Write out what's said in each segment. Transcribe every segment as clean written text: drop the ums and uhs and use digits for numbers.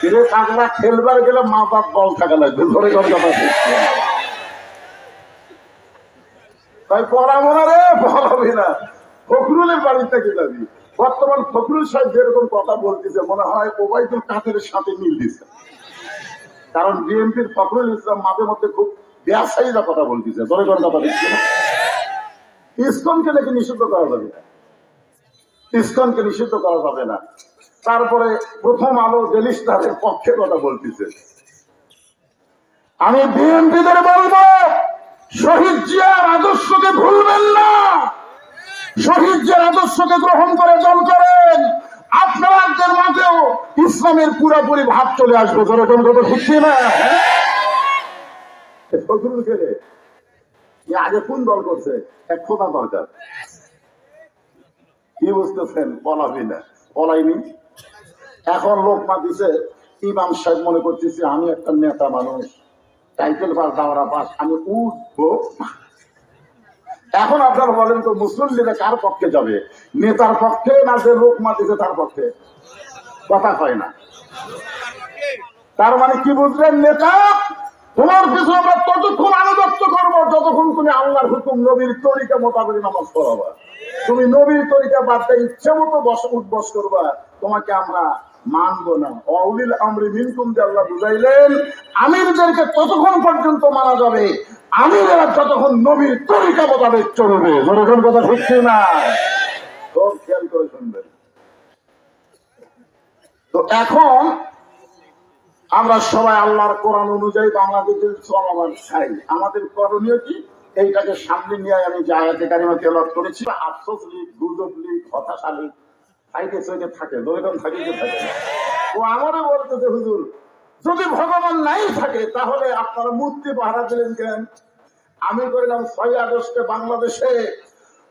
ফিরে থাকলা খেলবার গেলে মা বাপ বল থাকা লাগবে, ধরে কথা তাই পড়াবো না রে, পড়াবি না। ফখরুলের বাড়ি থেকে যাবি। বর্তমান ফখরুল সাহেব যেরকম কথা বলতেছে মনে হয় ওবায়দুল কাদেরের সাথে মিল দিচ্ছে। কারণ বিএনপির ফখরুল ইসলাম মাঝে মধ্যে খুব ব্যবসায়ীরা কথা বলতেছে, ধরে কথা দিচ্ছে না। ইসকনকে নাকি নিষিদ্ধ করা যাবে না, ইসকনকে নিষিদ্ধ করা যাবে না। তারপরে প্রথম আলো ডেলি স্টারের পক্ষে কথা বলতেছে। আমি বিএনপিদের বলবো, শহীদ জিয়ার আদর্শকে ভুলবেন না, শহীদ জিয়ার আদর্শকে গ্রহণ করে দল করেন, আপনাদের মাঝেও ইসলামের পুরোপুরি ভাব চলে আসবে। যেরকম কথা খুশি না ফখরুল খেলে আগে কোন দল করছে, এক খোদা দরকার। কি বুঝতেছেন? পলাবি না, পলাইনি। এখন লোক মাতিছে ইমাম সাহেব মনে করতেছি আমি একটা নেতা মানুষ, টাইটেল পাস দাওরা পাস, আমি উঠবো। এখন আপনারা বলেন তো মুসলিম লীগে কার পক্ষে যাবে, নেতার পক্ষে না যে লোক মাতিছে তার পক্ষে? কথা কয় না। তার মানে কি বুঝলেন? নেতা তোমার পিছনে আমরা ততক্ষণ আনুগত্য করবো যতক্ষণ তুমি আল্লাহর হুকুম নবীর তরিকা মোতাবেক নামাজ পড়াবা। তুমি নবীর তরিকা বাদ দিয়ে ইচ্ছে মতো উঠবস করবা, তোমাকে আমরা মানবো না। অউলিল আমরি মিনকুম যে আল্লাহ বুঝাইলেন, আমিরদেরকে ততক্ষণ পর্যন্ত মানা যাবে আমিরেরা যতক্ষণ নবীর তরিকা মোতাবেক চলবে। যতক্ষণ কথা ঠিক না, খুব খেয়াল করে শুনবেন। তো এখন আমরা সবাই আল্লাহর কোরআন অনুযায়ী বাংলাদেশের চলমান চাই। আমাদের করণীয় কি? এইটাকে সামনে নিয়ে আমি যে আয়াতে কারিমা তেলাওয়াত করেছি, আফসোস লীগ, গুজব লীগ, হতাশা লীগ সাইডে সাইডে থাকে, দরিদ্র থাকে যে থাকে। ও আমারও বলতেছে হুজুর যদি ভগবান নাই থাকে তাহলে আপনারা মূর্তি পাহারা দিলেন কেন? আমি কইলাম 6 আগস্টে বাংলাদেশে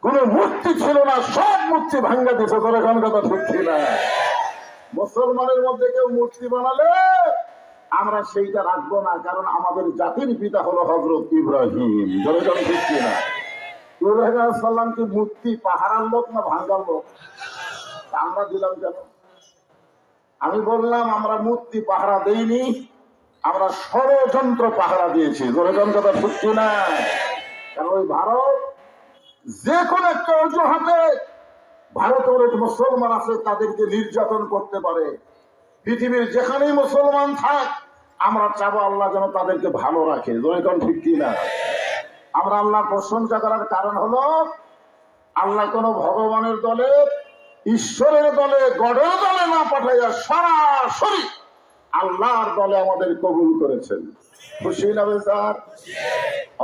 কোন মূর্তি ছিল না, সব মূর্তি ভাঙ্গা দিয়েছে। এখন কথা ঠিক না। মুসলমানের মধ্যে কেউ মূর্তি বানালে আমরা সেইটা রাখবো না, কারণ আমাদের জাতির পিতা হলো হযরত ইব্রাহিম। ঠিক না? ইব্রাহিম আলাইহিস সালাম কি মূর্তি পাহারার লোক না ভাঙ্গার লোক? আমরা দিলাম কেন? আমি বললাম আমরা মূর্তি পাহারা দেইনি, আমরা ষড়যন্ত্র পাহারা দিয়েছি। কথা ঠিক না? কারণ ওই ভারত যে কোনো একটা অজুহাতে ভারতের মুসলমান আছে তাদেরকে নির্যাতন করতে পারে। পৃথিবীর যেখানেই মুসলমান থাক আমরা চাবো আল্লাহ যেন তাদেরকে ভালো রাখে। ঠিক কি না? আমরা আল্লাহ প্রশংসা করার কারণ হলো আল্লাহ কোন ভগবানের দলে, ঈশ্বরের দলে, গডের দলে না পাঠাইয়া সরাসরি আল্লাহর দলে আমাদের কবুল করেছেন। খুশি না বেজার?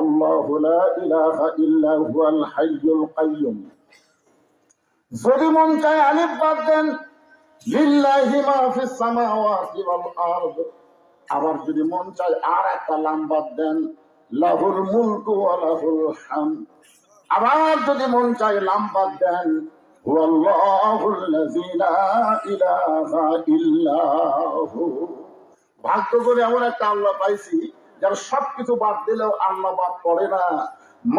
আল্লাহু লা ইলাহা ইল্লা হুয়াল হাইয়ুল কাইয়্যুম। যদি মন চায় আলিফ বাদ দেন, লিল্লাহি মা ফিস সামাওয়াতি ওয়াল আরদ। আবার যদি মন চায় আর একটা লাম বাদ দেন, লাহুল মুলকু ওয়া লাহুল হামদ। আবার যদি মন চায় লাম বাদ দেন, হুয়াল্লাহুল লাযী লা ইলাহা ইল্লা হু। ভাগ্য করে এমন একটা আল্লাহ পাইছি যারা সবকিছু বাদ দিলেও আল্লাহ বাদ পড়ে না।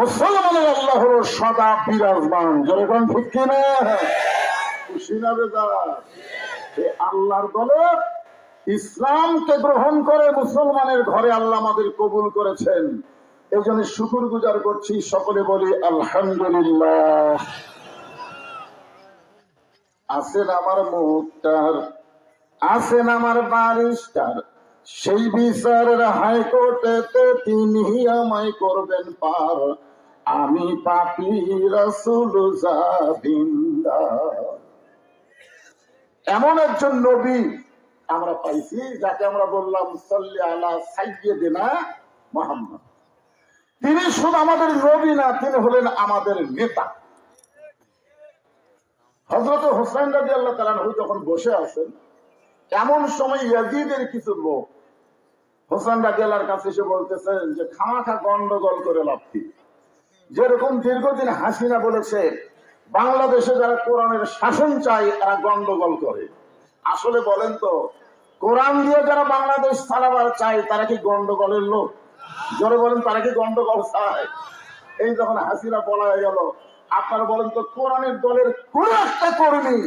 মুসলমানের আল্লাহ হলো সদা বিরাজমান। যেরকম ঠিক কিনা? খুশি না বেজার? আল্লাহর দলে ইসলামকে গ্রহণ করে মুসলমানের ঘরে আল্লাহ আমাদের কবুল করেছেন। এই জন্য শুকর গুজার করছি। সকলে বলি আলহামদুলিল্লাহ। আছেন আমার মুক্তার, আছেন আমার বারিস্টার, সেই বিচারের হাইকোর্টেতে তিনি আমায় করবেন পার। আমি পাপী রাসূল জাবিন্দার। এমন একজন নবী আমরা পাইছি যাকে আমরা বললাম সাল্লি আলা সাইয়্যিদিনা মুহাম্মদ। তিনি শুধু আমাদের নবী না, তিনি হলেন আমাদের নেতা। হযরত হোসেন রাদিয়াল্লাহু তাআলা যখন বসে আছেন, এমন সময় ইয়াজিদের কিছু লোক হোসেন রাদিয়াল্লাহর কাছে এসে বলতেছেন যে খামাখা গন্ডগোল করে লাভ কি? যেরকম দীর্ঘদিন হাসিনা বলেছে বাংলাদেশে যারা কোরআনের শাসন চায় এরা গন্ডগোল করে। আসলে বলেন তো, কোরআন দিয়ে যারা বাংলাদেশ চালাবার চায় তারা কি গন্ডগোলের লোক? জোরে বলেন, তারা কি গন্ডগোল চায়? এই যখন হাসিনা পলায় গেল, আপনারা বলেন তো কোরআনের দলের কোন একটা কর্মী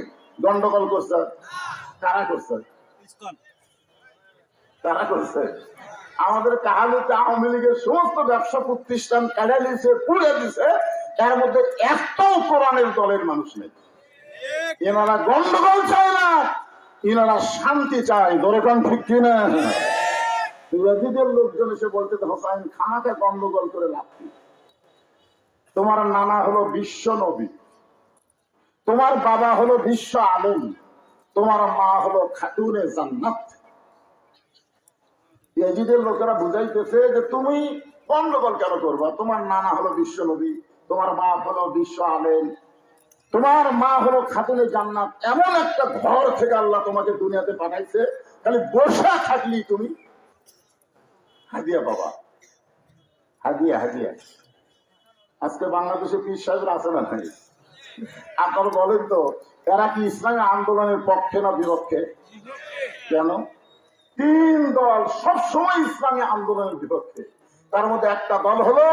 গন্ডগোল করছে? কারা করছে? তারা করছে। আমাদের কাহালুতে আওয়ামী লীগের সমস্ত ব্যবসা প্রতিষ্ঠান কেড়ে নিয়েছে, পুড়ে দিছে, এর মধ্যে একটাও কোরআনের দলের মানুষ নেই। এনারা গন্ডগোল চায় না, এনারা শান্তি চায়। দরকার ঠিক কিনা? ইয়াজিদের লোকজন এসে বলতে, হোসাইন খানাকে গন্ডগোল করে লাভ কি? তোমার নানা হলো বিশ্ব নবী, তোমার বাবা হলো বিশ্ব আলেম, তোমার মা হলো খাতুনে জান্নাত। ইয়াজিদের লোকেরা বুঝাইতেছে যে তুমি গন্ডগোল কেন করবা? তোমার নানা হলো বিশ্ব নবী, তোমার বাপ হলো বিশ্ব আলেম, তোমার মা হলো খাতুনে জান্নাত। এমন একটা ঘর থেকে আল্লাহ তোমাকে দুনিয়াতে পাঠাইছে, খালি বসে থাকলি তুমি হাদিয়া বাবা, হাদিয়া হাদিয়া। আজকে বাংলাদেশে পীর সাহেব আছে না নাই? আপনারা বলেন তো, এরা কি ইসলামী আন্দোলনের পক্ষে না বিপক্ষে? কেন? তিন দল সবসময় ইসলামী আন্দোলনের বিপক্ষে। তার মধ্যে একটা দল হলো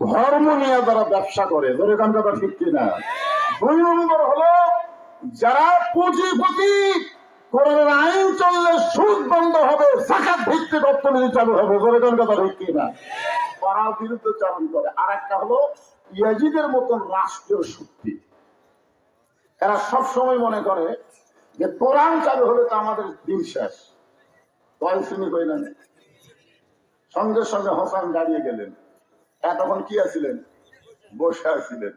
ধর্ম নিয়ে যারা ব্যবসা করে, ধরেখান কথা ঠিক কিনা? দুই নম্বর হলো যারা পুঁজিপতি, কোরআনের আইন চললে সুদ বন্ধ হবে, যাকাত ভিত্তিক অর্থনীতি চালু হবে, ধরেখান কথা ঠিক কিনা? করার বিরুদ্ধে চালন করে। আর একটা হলো ইয়াজিদের মতন রাষ্ট্রীয় শক্তি। এরা সবসময় মনে করে যে কোরআন চালু হলে তো আমাদের দিন শেষ। শুনি কই না, সঙ্গে সঙ্গে হোসেন দাঁড়িয়ে গেলেন। এতক্ষণ কি আছিলেন? বসে আছিলেন।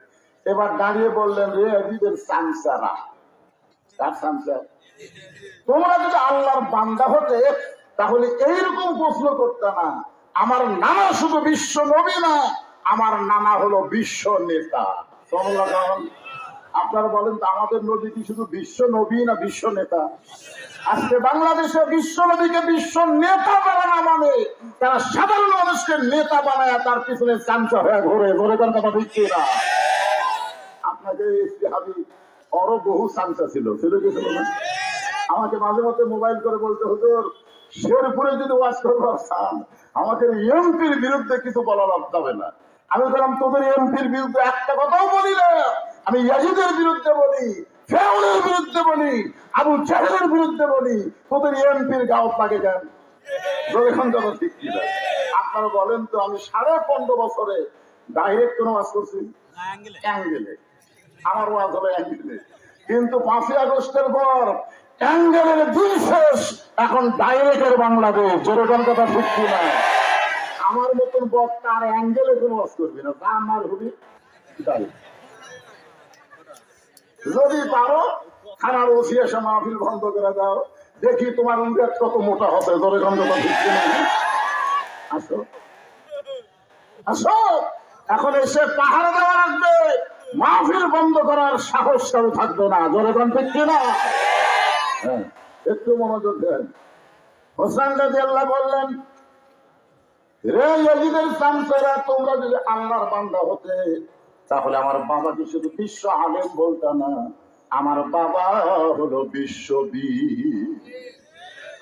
এবার দাঁড়িয়ে বললেন, রে ইয়াজিদের সামসারা, কার সামসার? তোমরা যদি আল্লাহর বান্দা হতে তাহলে এইরকম প্রশ্ন করতে না, আমার নানা শুধু বিশ্ব নবী না, আমার নানা হলো বিশ্ব নেতা। আপনারা বলেন তো, আমাদের নবী কি শুধু বিশ্ব নবী না বিশ্ব নেতা? আজকে বাংলাদেশে বিশ্ব নবীকে বিশ্ব নেতা বানানো মানে তারা সাধারণ মানুষকে নেতা বানায় তার পিছনে চামচা হয়ে ঘুরে ঘুরে কথা দিচ্ছে না। আপনাকে আরো বহু চামচা ছিল, ছিল কি ছিল না? আমাকে মাঝে মধ্যে মোবাইল করে বলতে হতো, শেরপুরে যদি ওয়াজ করবার চান, আমাকে এমপির বিরুদ্ধে কিছু বলা যাবে না। আমি বললাম, তোদের এমপির বিরুদ্ধে একটা কথাও বলি না, আমি ইয়াজিদের বিরুদ্ধে বলি, ফেরাউনের বিরুদ্ধে বলি, আবু জাহেলের বিরুদ্ধে বলি, তোদের এমপির গাও লাগে কেন? এখন কথা ঠিক কি না? আপনারা বলেন তো, আমি 15.5 বছরে ডাইরেক্ট কোনো ওয়াজ করছি? অ্যাঙ্গেলে। আমার ওয়াজ হলো অ্যাঙ্গেলে। কিন্তু 5ই আগস্টের পর অ্যাঙ্গেলের দিন শেষ, এখন ডাইরেক্টের বাংলাদেশ। যেরকম কথা ঠিক কি না? আমার মতন বক্তা আর অ্যাঙ্গেলে কোনো ওয়াজ করবি না, তা আমার হবি ডাইরেক্ট। যদি পারো থানার ওসি এসে মাহফিল বন্ধ করে দাও, দেখি তোমার উন্ডেট কত মোটা হবে। যেরকম কথা ঠিক কি না? আসো আসো, এখন এসে পাহাড় দেওয়া রাখবে, মাহফিল বন্ধ করার সাহস কারো থাকবে না। যেরকম ঠিক কি না? হ্যাঁ, একটু মনোযোগ দেন। হোসেন রাদিয়াল্লাহু আনহু বললেন, রে ইয়াজিদের সামসারা, তোমরা যদি আল্লাহর বান্দা হতে তাহলে আমার বাবাকে শুধু বিশ্ব আলেম বলতা না, আমার বাবা হলো বিশ্ববীর।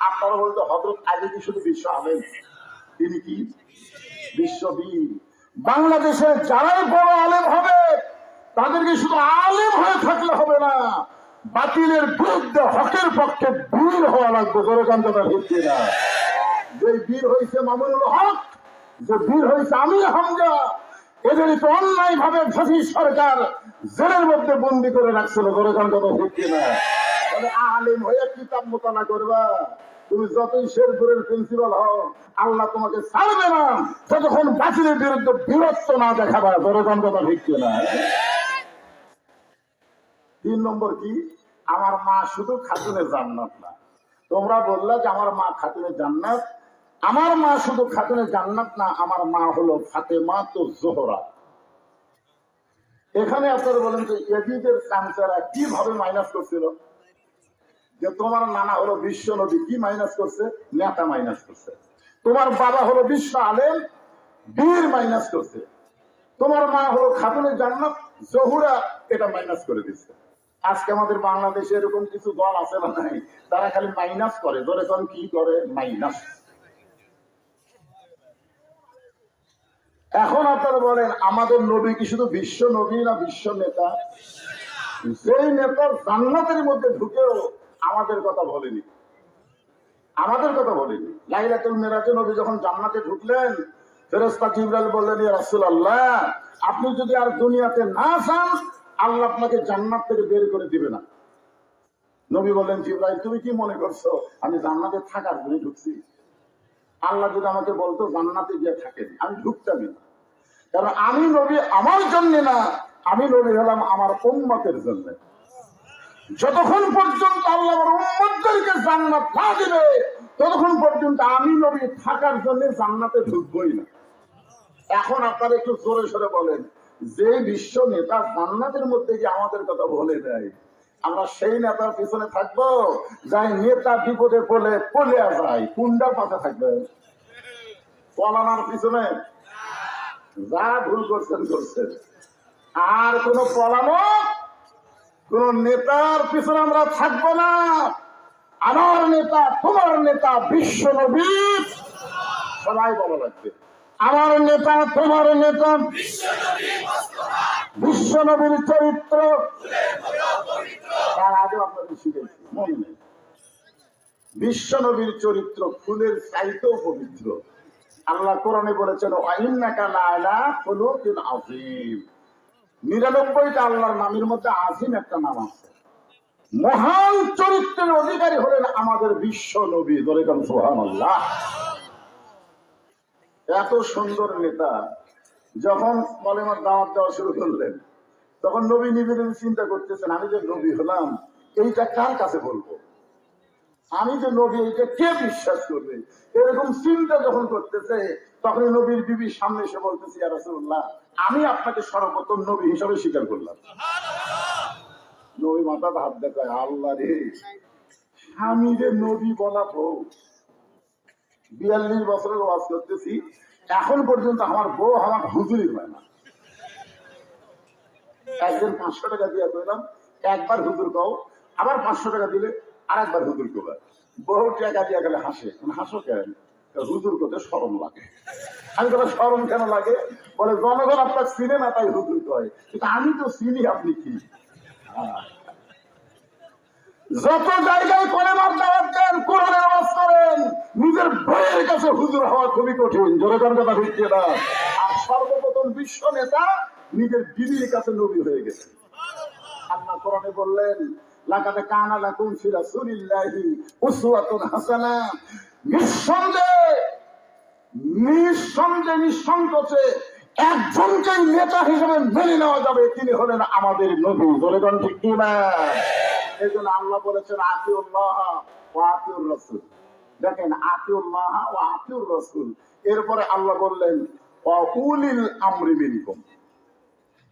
আপনারা বলতে হযরত আলী কি শুধু বিশ্ব আলেম? তিনি কি বিশ্ববীর? বাংলাদেশে যারাই বড় আলেম হবে তাদেরকে শুধু আলেম হয়ে থাকলে হবে না, বাতিলের বিরুদ্ধে হকের পক্ষে বীর হওয়া লাগবে। যেরকম কথা হচ্ছে না? যে বীর হয়েছে মামুনুল হক, যে বীর হয়েছে আমির হামজা, এদেরই তো অন্যায় ভাবে ফাঁসি সরকার জেলের মধ্যে বন্দি করে রাখছিল। যেরকম কথা হচ্ছে না? তাহলে আলেম হয়ে কিতাব মোতালা করবা? তুমি যতই শেরপুরের প্রিন্সিপাল হও, আল্লাহ তোমাকে ছাড়বে না যতক্ষণ বাতিলের বিরুদ্ধে বীরত্ব না দেখাবা। যেরকম কথা হচ্ছে না? 3 নম্বর কি? আমার মা শুধু খাতুনে জান্নাত না। তোমরা বললা যে আমার মা খাতুনে জান্নাত। আমার মা শুধু খাতুনে জান্নাত না, আমার মা হলো ফাতেমা তো জোহরা। এখানে আপনারা বলেন যে ইয়াজিদের চামচারা কিভাবে মাইনাস করছিল? যে তোমার নানা হলো বিশ্ব নবী, কি মাইনাস করছে? নেতা মাইনাস করছে। তোমার বাবা হলো বিশ্ব আলেম, বীর মাইনাস করছে। তোমার মা হলো খাতুনে জান্নাত, জোহরা, এটা মাইনাস করে দিচ্ছে। আজকে আমাদের বাংলাদেশে এরকম কিছু দল আছে না নাই, তারা খালি মাইনাস করে। ধরে কোন কি করে? মাইনাস। এখন আপনারা বলেন, আমাদের নবী কি শুধু বিশ্ব নবী না বিশ্ব নেতা? যেই নেতার জান্নাতের মধ্যে ঢুকেও আমাদের কথা বলেনি। আমাদের কথা বলিনি। লাইলাতুল মিরাজে নবী যখন জান্নাতে ঢুকলেন, ফেরেশতা জিবরাইল বললেন, ইয়া রাসূলুল্লাহ, আপনি যদি আর দুনিয়াতে না যান, আল্লাহ আপনাকে জান্নাত থেকে বের করে দিবে না। নবী বললেন, জিবরাইল তুমি কি মনে করছো আমি জান্নাতে থাকার জন্য ঢুকছি? আল্লাহ যদি আমাকে বলতো জান্নাতে গিয়ে থাকেন, আমি ঢুকতামই না। কারণ আমি নবী আমার জন্য না, আমি নবী হলাম আমার উম্মতের জন্য। যতক্ষণ পর্যন্ত আল্লাহ আমার উম্মতদেরকে জান্নাত না দিবে, ততক্ষণ পর্যন্ত আমি নবী থাকার জন্য জান্নাতে ঢুকবই না। এখন আপনারা একটু জোরে সরে বলেন, যে বিশ্ব নেতা জান্নাতের মধ্যে গিয়ে আমাদের কথা বলে দেয়, আমরা সেই নেতার পিছনে থাকবো? যাই নেতা বিপদে পড়লে পড়ে যায়, কোনটা পাশে থাকবে? পলানার পিছনে? যা ভুল করছেন করছেন। আর কোন পলানো, কোন নেতার পিছনে আমরা থাকবো না। আমার নেতা, তোমার নেতা বিশ্ব নবী। সবাই বলা লাগবে, আমার নেতা, তোমার নেতা বিশ্ব নবীর চরিত্র। তার আগে আপনাদের শিখেছি, মনে নেই? বিশ্ব নবীর চরিত্র ফুলের চাইতেও পবিত্র। আল্লাহ কোরআনে বলেছেন, ওয়াইন্নাকা লাআলা খুলুকিন আযীম। ৯৯টা আল্লাহর নামের মধ্যে আযীম একটা নাম আছে। মহান চরিত্রের অধিকারী হলেন আমাদের বিশ্ব নবী। বলেন সুবহানাল্লাহ। এত সুন্দর নেতা যখন কলেমার দাওয়াত দেওয়া শুরু করলেন, তখন নবী নিজেদের চিন্তা করতেছেন, আমি যে নবী হলাম এইটা কার কাছে বলবো? আমি যে নবী এইটা কে বিশ্বাস করবে? এরকম চিন্তা যখন করতেছে, তখন নবীর বিবির সামনে এসে বলতেছি, ইয়া রাসূলুল্লাহ, আমি আপনাকে সর্বপ্রথম নবী হিসাবে স্বীকার করলাম। নবী মাথা হাত দেখায়, আল্লাহ রে, আমি যে নবী বলা বউ, ৪২ বছরের ওয়াজ করতেছি, এখন পর্যন্ত আমার বউ আমার হুজুরই হয় না। একদিন ৫০০ টাকা দিয়ে কইলাম, একবার হুজুর কও, আবার ৫০০ টাকা দিলে আর একবার হুজুর কবা। বহু টাকা দিয়ে গেলে হাসে। হাসো কেন? হুজুর করতে শরম লাগে। আমি বলে, শরম কেন লাগে? বলে, জনগণ আপনার চিনে না তাই হুজুর কয়, কিন্তু আমি তো চিনি, আপনি কি? যত জায়গায় কলেমার দাওয়াত দেন, কোরআনের ওয়াজ করেন, নিজের বইয়ের কাছে হুজুর হওয়া খুবই কঠিন। জোরে কোন কথা হচ্ছে না? আর সর্বপ্রথম বিশ্ব নেতা নিজের বিবির কাছে নবী হয়ে গেছে। আল্লাহ কোরআনে বললেন, লাকাদ কানা লাকুম ফি রাসূলিল্লাহি উসওয়াতুন হাসানা। নিঃসংকোচে একজনকেই নেতা হিসেবে মেনে নেওয়া যাবে, তিনি হলেন আমাদের নবী। বলে কোন ঠিক কি না? এই জন্য আল্লাহ বলেছেন, আতিউল্লাহ ওয়া আতিউর রাসূল। দেখেন, আতিউল্লাহ ওয়া আতিউর রাসূল, এরপরে আল্লাহ বললেন ওয়া উলিল আমরি মিনকুম।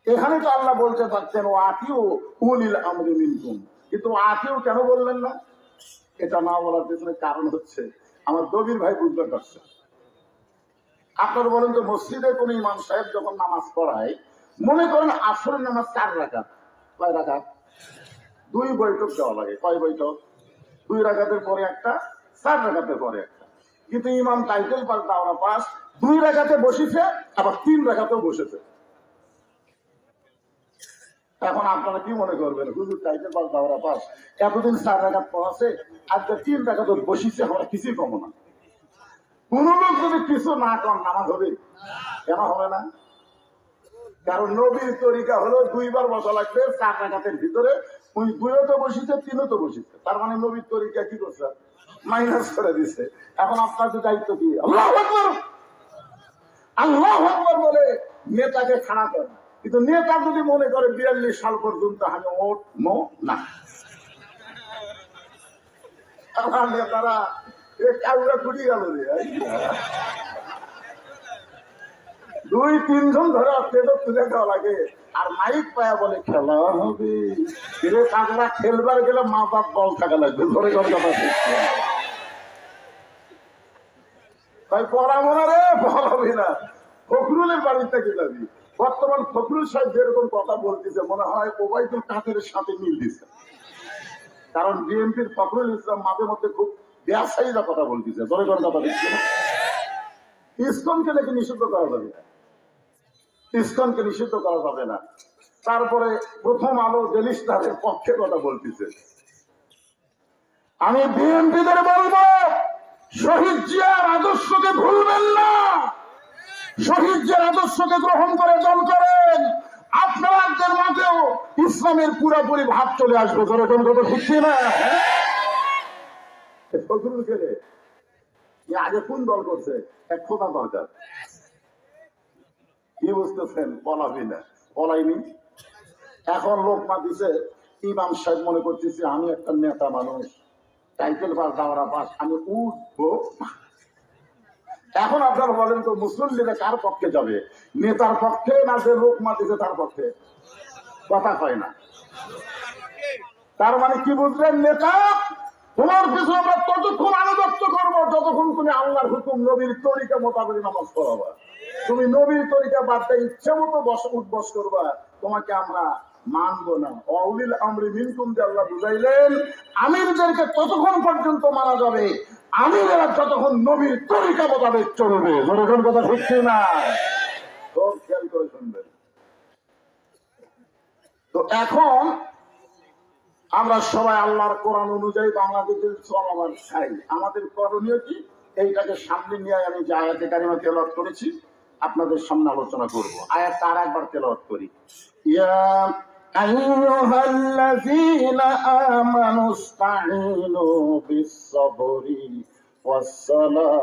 এখানে তো আল্লাহ বলতে পারতেন ওয়া আতিউ উলিল আমরি মিনকুম, কিন্তু আতিউ কেন বললেন না? এটা না বলার পেছনে কারণ হচ্ছে, আমার দবির ভাই বুঝতে পারছে। আপনার বলেন তো, মসজিদে কোন ইমাম সাহেব যখন নামাজ পড়ায়, মনে করেন আসরের নামাজ ৪ রাকাত, কয় রাকাত? 2 বৈঠক দেওয়া লাগে। কয় বৈঠক? 2 রাকাতের পরে একটা, 4 রাকাতের পরে একটা। কিন্তু ইমাম টাইটেল পাস দাওরা পাস 2 রাকাতে বসেছে, আবার 3 রাকাতেও বসেছে। এখন আপনারা কি মনে করবেন, হুজুর টাইটেল পাস দাওরা পাস, এতদিন 4 রাকাত পড়াছে, আজকে 3 রাকাত বসেছে, আমরা কিছুই কম না। কোন লোক যদি কিছু না কর, নামাজ হবে? কেন হবে না? কারণ নবীর তরিকা হলো 2 বার বসা লাগবে 4 রাকাতের ভিতরে। ওই 2ও তো বসেছে, 3ও তো বসেছে, তার মানে নবীর তরিকা কি করছে? মাইনাস করে দিছে। এখন আপনার যে দায়িত্ব কি, আল্লাহু আকবার, আল্লাহু আকবার বলে নেতাকে খাড়া করে। কিন্তু নেতা যদি মনে করে 42 সাল পর্যন্ত আমি ওট নো না, আমার নেতারা কাউরা কুটি গেল রে। 2-3 জন ধরে পেটক তুলে দেওয়া লাগে, আর মাইক পায়া বলে খেলা হবে। ফিরে পাগলা খেলবার গেলে মা বাপ বল থাকা লাগবে। ধরে কথা তাই পড়া মনে রে, বল হবে না। ফখরুলের বাড়িতে কি যাবি? বর্তমান ফখরুল সাহেব যেরকম কথা বলতেছে, মনে হয় ওবায়দুল কাদেরের সাথে মিল দিচ্ছে। কারণ বিএনপির ফখরুল ইসলাম মাঝে মধ্যে খুব ব্যবসায়ীরা কথা বলতেছে। ধরে কথা দিচ্ছে না। ইসকনকে নাকি নিষিদ্ধ করা যাবে না, ইসকনকে নিষিদ্ধ করা যাবে না। তারপরে প্রথম আলো ডেলিস্টারের পক্ষে কথা বলতেছে। আমি বিএনপিদের বলবো, শহীদ জিয়ার আদর্শকে ভুলবেন না। শহীদ জিয়ার আদর্শকে গ্রহণ করে দল করেন, আপনাদের মাঝেও ইসলামের পুরোপুরি ভাব চলে আসবে। যেরকম কথা বুঝছি না ফজলুল কে আগে কোন দল করছে, এক খোদা দরকার। কি বুঝতেছেন? পলাবি না, পলাইনি। এখন লোক মাতিছে ইমাম সাহেব মনে করতেছে আমি একটা নেতা মানুষ, টাইটেল পাস দাওরা পাস, আমি উঠবো। এখন আপনারা বলেন তো মুসলিম লীগে কার পক্ষে যাবে? নেতার পক্ষে না যে লোক মাতিছে তার পক্ষে? কথা কয় না। তার মানে কি বুঝলেন? নেতা তোমার পিছনে আমরা ততক্ষণ আনুগত্য করবো যতক্ষণ তুমি আল্লাহর হুকুম নবীর তরিকা মোতাবেক নামাজ পড়াবা। তুমি নবীর তরিকা বার্তা ইচ্ছা মতো উঠবস করবা, তোমাকে আমরা মানবো না। অউলিল আমরি মিনকুম যে আল্লাহ বুঝাইলেন, আমিরদেরকে ততক্ষণ পর্যন্ত মানা যাবে আমিরেরা যতক্ষণ নবীর তরিকা মোতাবেক চলবে। যতক্ষণ কথা ঠিক না, সব খেয়াল করে শুনবেন। তো এখন আমরা সবাই আল্লাহর কোরআন অনুযায়ী বাংলাদেশের চলমান চাই। আমাদের করণীয় কি? এইটাকে সামনে নিয়ে আমি যে আয়াতে কারিমা তেলাওয়াত করেছি আপনাদের সামনে আলোচনা করব। আয়াত আর একবার তেলাওয়াত করি। ইয়া আইয়ুহাল্লাযীনা আমানুস্তাঈনু বিস-সাবরি ওয়াস-সালাহ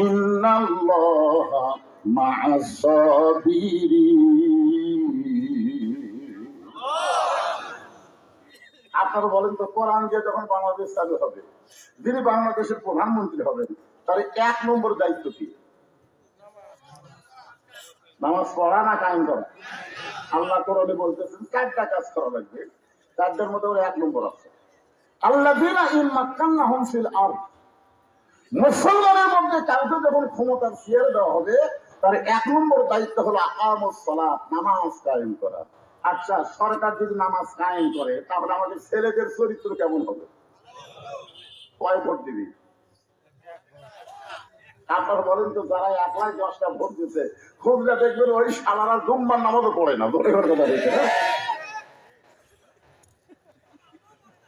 ইন্নাল্লাহা মা'আস-সাবিরিন। আপনারা বলেন তো, কোরআন দিয়ে যখন বাংলাদেশ চালু হবে, যিনি বাংলাদেশের প্রধানমন্ত্রী হবেন, তার 1 নম্বর দায়িত্ব কি? নামাজ পড়া না কায়েম করা? আল্লাহ কোরআনে বলতেছেন 4টা কাজ করা লাগবে, 4টার মধ্যে 1 নম্বর আছে। আল্লাযীনা ইন মাক্কান্নাহুম ফিল আরদ। মুসলমানের মধ্যে কাউকে যখন ক্ষমতার চেয়ার দেওয়া হবে, তার 1 নম্বর দায়িত্ব হলো আকামুস সালাত, নামাজ কায়েম করা। আচ্ছা, সরকার যদি নামাজ কায়েম করে তাহলে আমাদের ছেলেদের চরিত্র কেমন হবে? কয় ভোট দিবি? আপনার বলেন তো, যারা 1,10,000টা ভোট দিচ্ছে, খুঁজলে দেখবেন ওই সালারা জুম্মার নামাজও পড়ে না।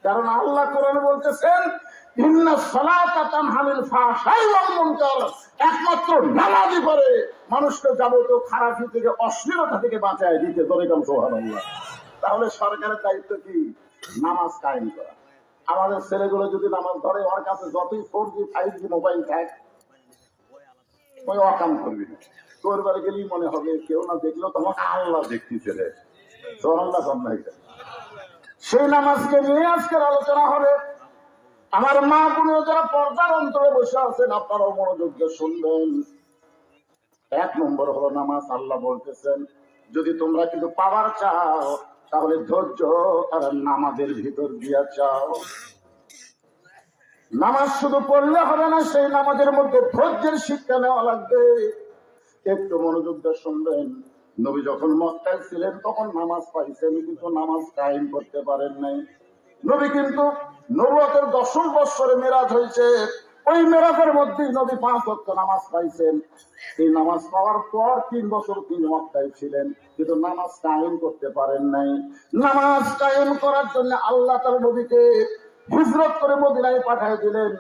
কারণ আল্লাহ কোরআনে বলতেছেন ইন্নাস সালাতা তানহানিল ফাহশাই ওয়াল মুনকার। একমাত্র নামাজই পারে মানুষকে যাবতীয় খারাপি থেকে, অশ্লীলতা থেকে বাঁচায় দিতে। দরেকাম সুবহানাল্লাহ। তাহলে সরকারের দায়িত্ব কি? নামাজ কায়েম করা। আমাদের ছেলেগুলো যদি নামাজ ধরে, ওর কাছে যতই 4G 5G মোবাইল থাক, ওই অকাম করবি না। তোর বাড়ি গেলেই মনে হবে কেউ না দেখলেও তোমাকে আল্লাহ দেখতেছে রে। সুবহানাল্লাহ। সেই নামাজকে নিয়ে আজকের আলোচনা হবে। আমার মা বোনেরা যারা পর্দার অন্তরে বসে আছেন, আপনারাও মনোযোগ দিয়ে শুনবেন। 1 নম্বর হলো নামাজ। আল্লাহ বলতেছেন যদি তোমরা কিন্তু পাওয়ার চাও তাহলে ধৈর্য আর নামাজের ভিতর দিয়া চাও। নামাজ শুধু পড়লে হবে না, সেই নামাজের মধ্যে ধৈর্যের শিক্ষা নেওয়া লাগবে। একটু মনোযোগ দিয়ে শুনবেন। নবী যখন মক্কায় ছিলেন তখন নামাজ পাইছেন, কিন্তু নামাজ কায়েম করতে পারেন নাই। নবী কিন্তু নবুয়তের 10ম বৎসরে মেরাজ হয়েছে। ওই মেরাজের মধ্যেই নবী 5 ওয়াক্ত নামাজ পাইছেন। এই নামাজ পাওয়ার পর 3 বছর তিনি মক্কায় ছিলেন, কিন্তু নামাজ কায়েম করতে পারেন নাই। নামাজ কায়েম করার জন্য আল্লাহ তার নবীকে হিজরত করে মদিনায় পাঠিয়ে দিলেন।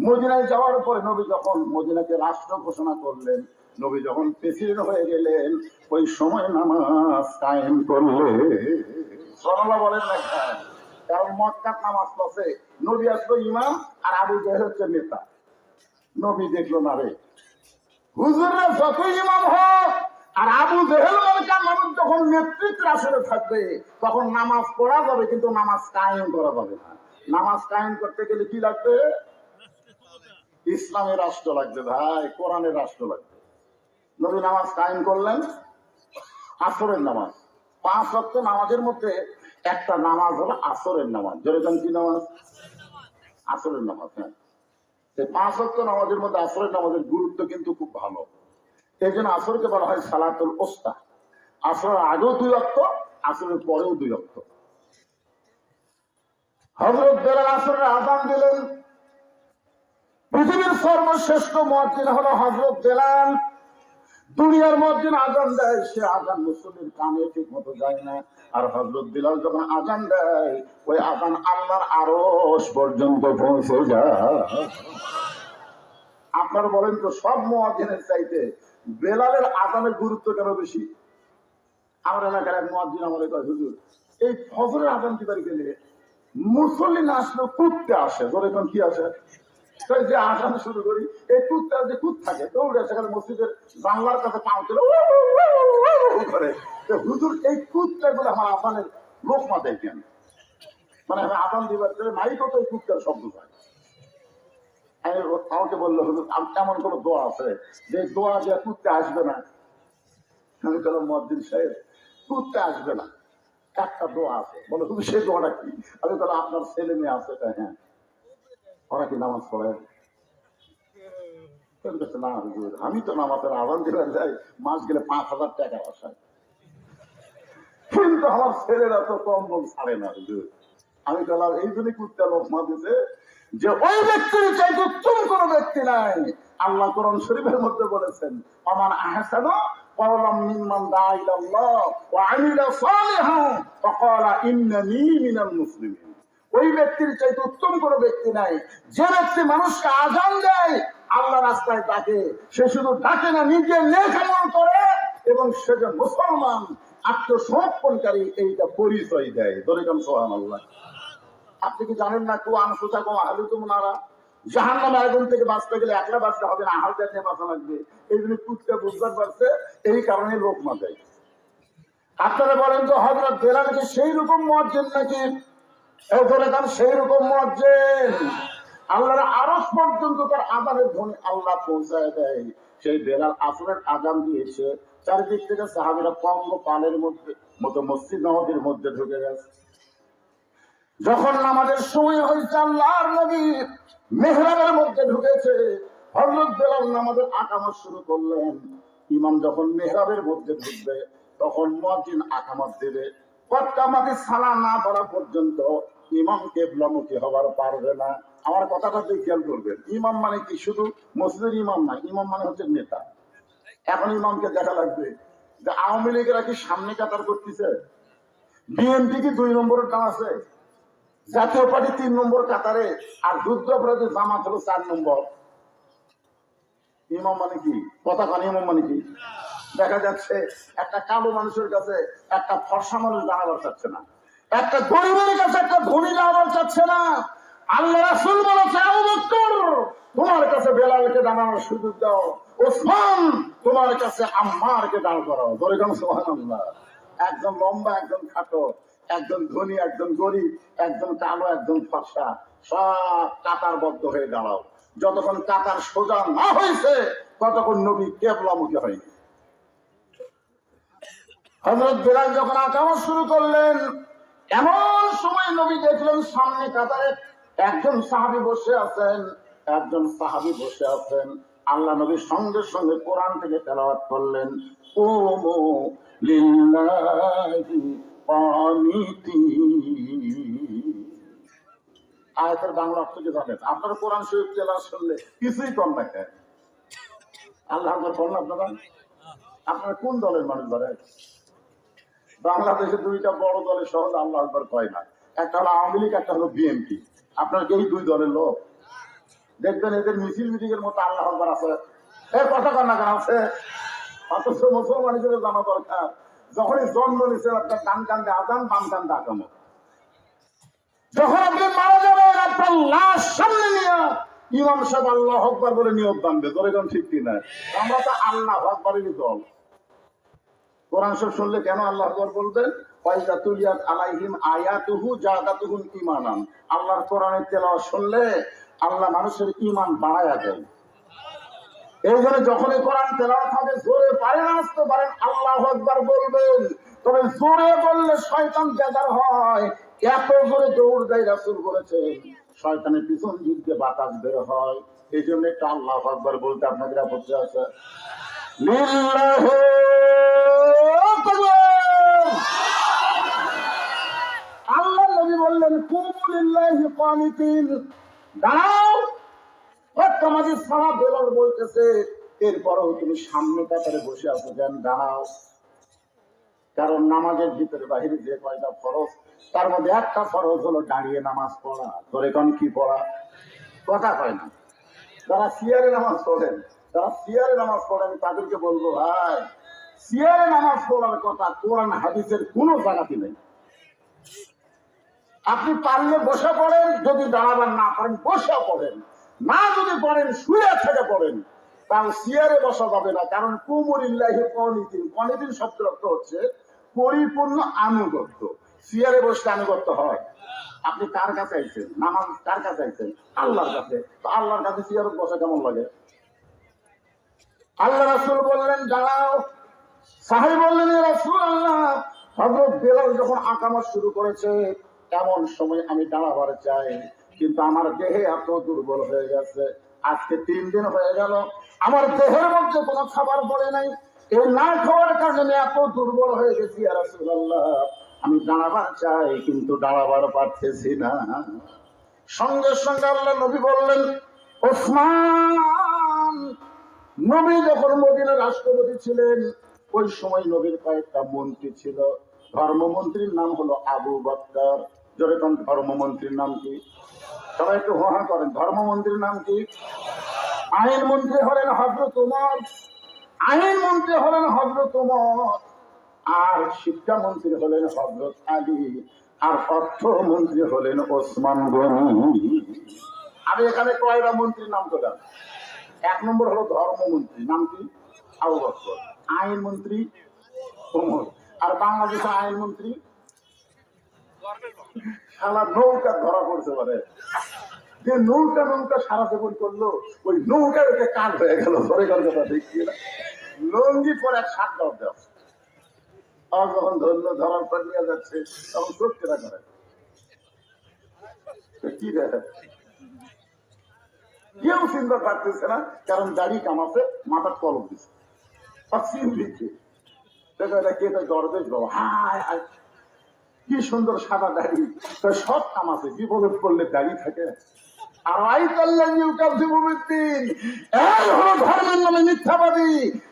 মদিনায় যাওয়ার পরে নবী যখন মদিনাকে রাষ্ট্র ঘোষণা করলেন, নবী যখন প্রেসিডেন্ট হয়ে গেলেন, ওই সময় নামাজ কায়েম করলেন। সুবহানাল্লাহ বলেন না? কারণ মক্কার নামাজ পড়ছে, নবী আসলো ইমাম আর আবু জেহেল হচ্ছে নেতা। নবী দেখলো না রে, হুজুররা যতই ইমাম হোক আর আবু জেহেল মক্কার মানুষ যখন নেতৃত্বের আসরে থাকবে, তখন নামাজ পড়া যাবে কিন্তু নামাজ কায়েম করা যাবে না। নামাজ কায়েম করতে গেলে কি লাগবে? ইসলামের রাষ্ট্র লাগবে ভাই, কোরআনের রাষ্ট্র লাগবে। নবী নামাজ কায়েম করলেন, আসরের নামাজ। 5 ওয়াক্ত নামাজের মধ্যে একটা নামাজ হলো আসরের নামাজ। যেরকম কি নামাজ? আসরের নামাজ। হ্যাঁ, এই 5 ওয়াক্ত নামাজের মধ্যে আসরের নামাজের গুরুত্ব কিন্তু খুব ভালো। এই জন্য আসরকে বলা হয় সালাতুল উস্তা। আসরের আগেও 2 ওয়াক্ত, আসরের পরেও 2 ওয়াক্ত। হযরত বেলাল আসরের আযান দিলেন। পৃথিবীর সর্বশ্রেষ্ঠ মুয়াজ্জিন হলো হযরত বেলাল। দুনিয়ার মুয়াজ্জিন আযান দেয়, সে আযান মুসল্লির কানে ঠিক মতো যায় না। আর হযরত বেলাল যখন আযান দেয়, ওই আযান আল্লাহর আরশ পর্যন্ত পৌঁছে যায়। আপনারা বলেন তো সব মুয়াজ্জিনের চাইতে বেলালের আযানের গুরুত্ব কেন বেশি? আমার এলাকার এক মুয়াজ্জিন আমাদের কয়, হুজুর এই ফজরের আযান দিবার গেলে মুসল্লি না আসলেও কুত্তে আসে। ধরে এখন কি আসে? যে আসানো শুরু করি, এই কুত্তা যে কুত থাকে দৌড়ে সেখানে মসজিদের জানলার কাছে পাও তুলে করে। হুজুর এই কুত্তা গুলো আমার আসানের লোক মাথায় কেন? মানে আমি আদান দিবার মাইকও তো এই কুত্তার শব্দ পাই। আমাকে বললো হুজুর এমন কোন দোয়া আছে যে দোয়া দিয়ে কুত্তে আসবে না? আমি বললাম মুয়াজ্জিন সাহেব কুত্তে আসবে না, একটা দোয়া আছে। বলে হুজুর সেই দোয়াটা কি? আমি বললাম আপনার ছেলে মেয়ে আছে? হ্যাঁ। ওরা কি নামাজ পড়ে? না হুজুর আমি তো নামাজের আহ্বান দিবার যাই, মাস গেলে 5,000 টাকা আসায়, কিন্তু আমার ছেলেরা তো কম্বল ছাড়ে না হুজুর। আমি বললাম এই জন্য কুত্তা লোকমা দিছে যে ওই ব্যক্তির চাইতে উত্তম কোন ব্যক্তি নাই। আল্লাহ কোরআন শরীফের মধ্যে বলেছেন ওমান আহসানু ক্বাওলাম মিম্মান দাআ ইলাল্লাহ ওয়া আমিলা সালিহান ওয়া ক্বালা ইন্নানী মিনাল মুসলিমিন। ওই ব্যক্তির চাইতে উত্তম কোন ব্যক্তি নাই যে ব্যক্তি মানুষকে আযান দেয়, আল্লাহ রাস্তায় ডাকে, সে শুধু ডাকে না, নিজে নেক আমল করে এবং সে যে মুসলমান আত্মসমর্পণকারী এইটা পরিচয় দেয়। দরিকাম সুবহানাল্লাহ। আপনি কি জানেন না কুয়ান সুতাকুম আহলুকুম নারা, জাহান্নামে আগুন থেকে বাঁচতে গেলে একলা বাঁচতে হবে না, আহাল জাতি বাঁচা লাগবে। এই জন্য কুত্তা বুঝবার পারছে, এই কারণে লোক না দেয়। আপনারা বলেন তো হযরত বেলাল কি সেই রকম মুয়াজ্জিন নাকি? এই দরিকাম সেই রকম মুয়াজ্জিন। আল্লাহর আরশ পর্যন্ত তার আযানের ধ্বনি আল্লাহ পৌঁছায় দেয়। সেই বেলাল আসরের আযান দিয়েছে, চারিদিক থেকে সাহাবীরা পঙ্গ পালের মতো মসজিদ নববীর মধ্যে ঢুকে গেছে। যখন নামাজের সময় হয়েছে, আল্লাহর নবী মেহরাবের মধ্যে ঢুকেছে, হযরত বেলাল নামাজের আকামত শুরু করলেন। ইমাম যখন মেহরাবের মধ্যে ঢুকবে তখন মুয়াজ্জিন আকামত দেবে। কতকামাতি সালাম না পড়া পর্যন্ত ইমাম কিবলামুখী হবার পারবে না। আমার কথাটা খেয়াল করবেন, ইমাম মানে কি শুধু মসজিদের ইমাম না, ইমাম মানে হচ্ছে নেতা। এখন ইমামকে দেখা লাগবে যে আওয়ামী লীগেরা কি সামনে কাতার করতেছে, বিএনপি কি 2 নম্বরের টান আছে, জাতীয় পার্টি 3 নম্বর কাতারে, আর যুদ্ধাপরাধী জামাত হলো 4 নম্বর। ইমাম মানে কি? কথা কান ইমাম মানে কি? দেখা যাচ্ছে একটা কালো মানুষের কাছে একটা ফর্সা মানুষ দাঁড়াবার চাচ্ছে না, একটা গরিবের কাছে একটা ধনী দাঁড়াবার চাচ্ছে না। আল্লাহ রাসূল বলেছে আবু বকর তোমার কাছে বেলালকে দাঁড়ানোর সুযোগ দাও, ওসমান তোমার কাছে আম্মারকে দাঁড় করাও। ধরে কেন সুবহানাল্লাহ। একজন লম্বা একজন খাটো, একজন ধনী একজন গরিব, একজন কালো একজন ফর্সা, সব কাতারবদ্ধ হয়ে দাঁড়াও। যতক্ষণ কাতার সোজা না হয়েছে ততক্ষণ নবী কিবলামুখী হয়নি। হযরত বেলাল যখন আকামত শুরু করলেন, এমন সময় নবী দেখলেন সামনে কাতারে একজন সাহাবী বসে আছেন, একজন সাহাবী বসে আছেন। আল্লাহ নবী সঙ্গে সঙ্গে কোরআন থেকে তেলাওয়াত করলেন, কুমু লিল্লাহি কানিতিন। আয়াতের বাংলা অর্থ কি জানেন? আপনারা কোরআন শরীফ তেলাওয়াত শুনলে কিছুই কম দেখেন। আল্লাহ আকবার বললেন আপনারা? আপনারা কোন দলের মানুষ ধরেন? বাংলাদেশে 2টা বড় দলের সহজে আল্লাহ আকবার কয় না, একটা হলো আওয়ামী লীগ, একটা হলো বিএনপি। আপনার এই 2 দলের লোক দেখবেন এদের মিছিল মিটিং এর মতো আল্লাহ আকবার আছে, এর কথা কান্না কেন আছে? অথচ মুসলমান হিসেবে জানা দরকার, যখনই জন্ম নিচ্ছে আপনার ডান কান্দে আজান, বাম কান্দে আকামত। যখন আপনি মারা যাবেন আপনার লাশ সামনে নিয়ে ইমাম সাহেব আল্লাহ আকবার বলে নিয়ত বাঁধবে। ধরে কোন ঠিক কিনা? আমরা তো আল্লাহ আকবারেরই দল। কোরআন শরীফ শুনলে কেন আল্লাহ আকবার বলবেন? ওয়াইজা তুলিয়াত আলাইহিম আয়াতুহু জাদাতুহুম ঈমানান। আল্লাহর কোরআনের তেলাওয়াত শুনলে আল্লাহ মানুষের ঈমান বাড়ায়া দেয়। এই জন্য যখনই কোরআন তেলাওয়াত হবে জোরে পারেন আসতে পারেন আল্লাহু আকবার বলবেন, তবে জোরে বললে শয়তান বেজার হয়। এত জোরে দৌড় দেয় রাসূল বলেছেন, শয়তানের পিছন দিক দিয়ে বাতাস বের হয়। এই জন্য একটু আল্লাহু আকবার বলতে আপনাদের আপত্তি আছে? লিল্লাহি আল্লাহ নবী বললেন কুমু লিল্লাহি কানিতিন, দাঁড়াও। কতমাজি সাহাব বেলাল বলতেছে এরপরও তুমি সামনে কাতারে বসে আছো কেন? দাঁড়াও। কারণ নামাজের ভিতরে বাহিরে যে কয়টা ফরজ তার মধ্যে একটা ফরজ হলো দাঁড়িয়ে নামাজ পড়া। তোরে কোন কি পড়া? কথা কয় না। যারা সিয়ারে নামাজ পড়েন, যারা সিয়ারে নামাজ পড়েন তাদেরকে বলবো, ভাই সিয়ারে নামাজ পড়ার কথা কোরআন হাদিসের কোন জায়গাতে নেই। আপনি পারলে বসে পড়েন, যদি দাঁড়াবার না পারেন বসে পড়েন, না যদি পড়েন শুয়ে থেকে পড়েন, তাও সিয়ারে বসা যাবে না। কারণ কুমুরিল্লাহি কনিতিন, কনিতিন শব্দের অর্থ হচ্ছে পরিপূর্ণ আনুগত্য। সিয়ারে বসলে আনুগত্য হয়। আপনি কার কাছে আইছেন? নামাজ কার কাছে আইছেন? আল্লাহর কাছে। তো আল্লাহর কাছে সিয়ারে বসা কেমন লাগে? আল্লাহ রাসূল বললেন দাঁড়াও। সাহাবী বললেন ইয়া রাসূলুল্লাহ, হযরত বেলাল যখন আকামত শুরু করেছে এমন সময় আমি দাঁড়াবার চাই, কিন্তু আমার দেহে এত দুর্বল হয়ে গেছে, আজকে 3 দিন হয়ে গেল আমার দেহের মধ্যে কোনো খাবার পড়ে নাই, এই না খাওয়ার কারণে এত দুর্বল হয়ে গেছি ইয়া রাসূলুল্লাহ, আমি দাঁড়াবার চাই কিন্তু দাঁড়াবার পারতেছি না। সঙ্গে সঙ্গে আল্লাহ নবী বললেন ওসমান। নবী যখন মদিনার রাষ্ট্রপতি ছিলেন ওই সময় নবীর কয়েকটা মন্ত্রী ছিল। ধর্মমন্ত্রীর নাম হলো আবু বকর। জোরে কোন ধর্মমন্ত্রীর নাম কি? সবাই একটু হা করেন। ধর্মমন্ত্রীর নাম কি? আইন মন্ত্রী হলেন হযরত ওমর, আইন মন্ত্রী হলেন হযরত ওমর, আর শিক্ষা মন্ত্রী হলেন হযরত আলী, আর অর্থমন্ত্রী হলেন ওসমান গনি। আমি এখানে কয়টা মন্ত্রীর নাম করলাম? 1 নম্বর হলো ধর্মমন্ত্রী, নাম কি? আবু বকর। আইন মন্ত্রী ওমর। আর বাংলাদেশের আইন মন্ত্রী সারা নৌকা ধরা পড়তে পারে, যে নৌকা নৌকা সারা জীবন করলো ওই নৌকা ওকে কাল হয়ে গেল। ধরে গেল কথা দেখছি না, লঙ্গি পরে 7 দাও দেওয়া। আর যখন ধরলো, ধরার পর নিয়ে যাচ্ছে তখন চোখ কেনা করে কি দেখে কেউ চিন্তা পারতেছে না, কারণ দাড়ি কামাতে মাথার কলম দিচ্ছে, সিম দিচ্ছে। কে দরবেশ বাবা, হায় হায় কি সুন্দর সাদা দাড়ি, সব কামাতে বিপদ করলে দাড়ি থাকে। আর ধর্মের নামে মিথ্যাবাদী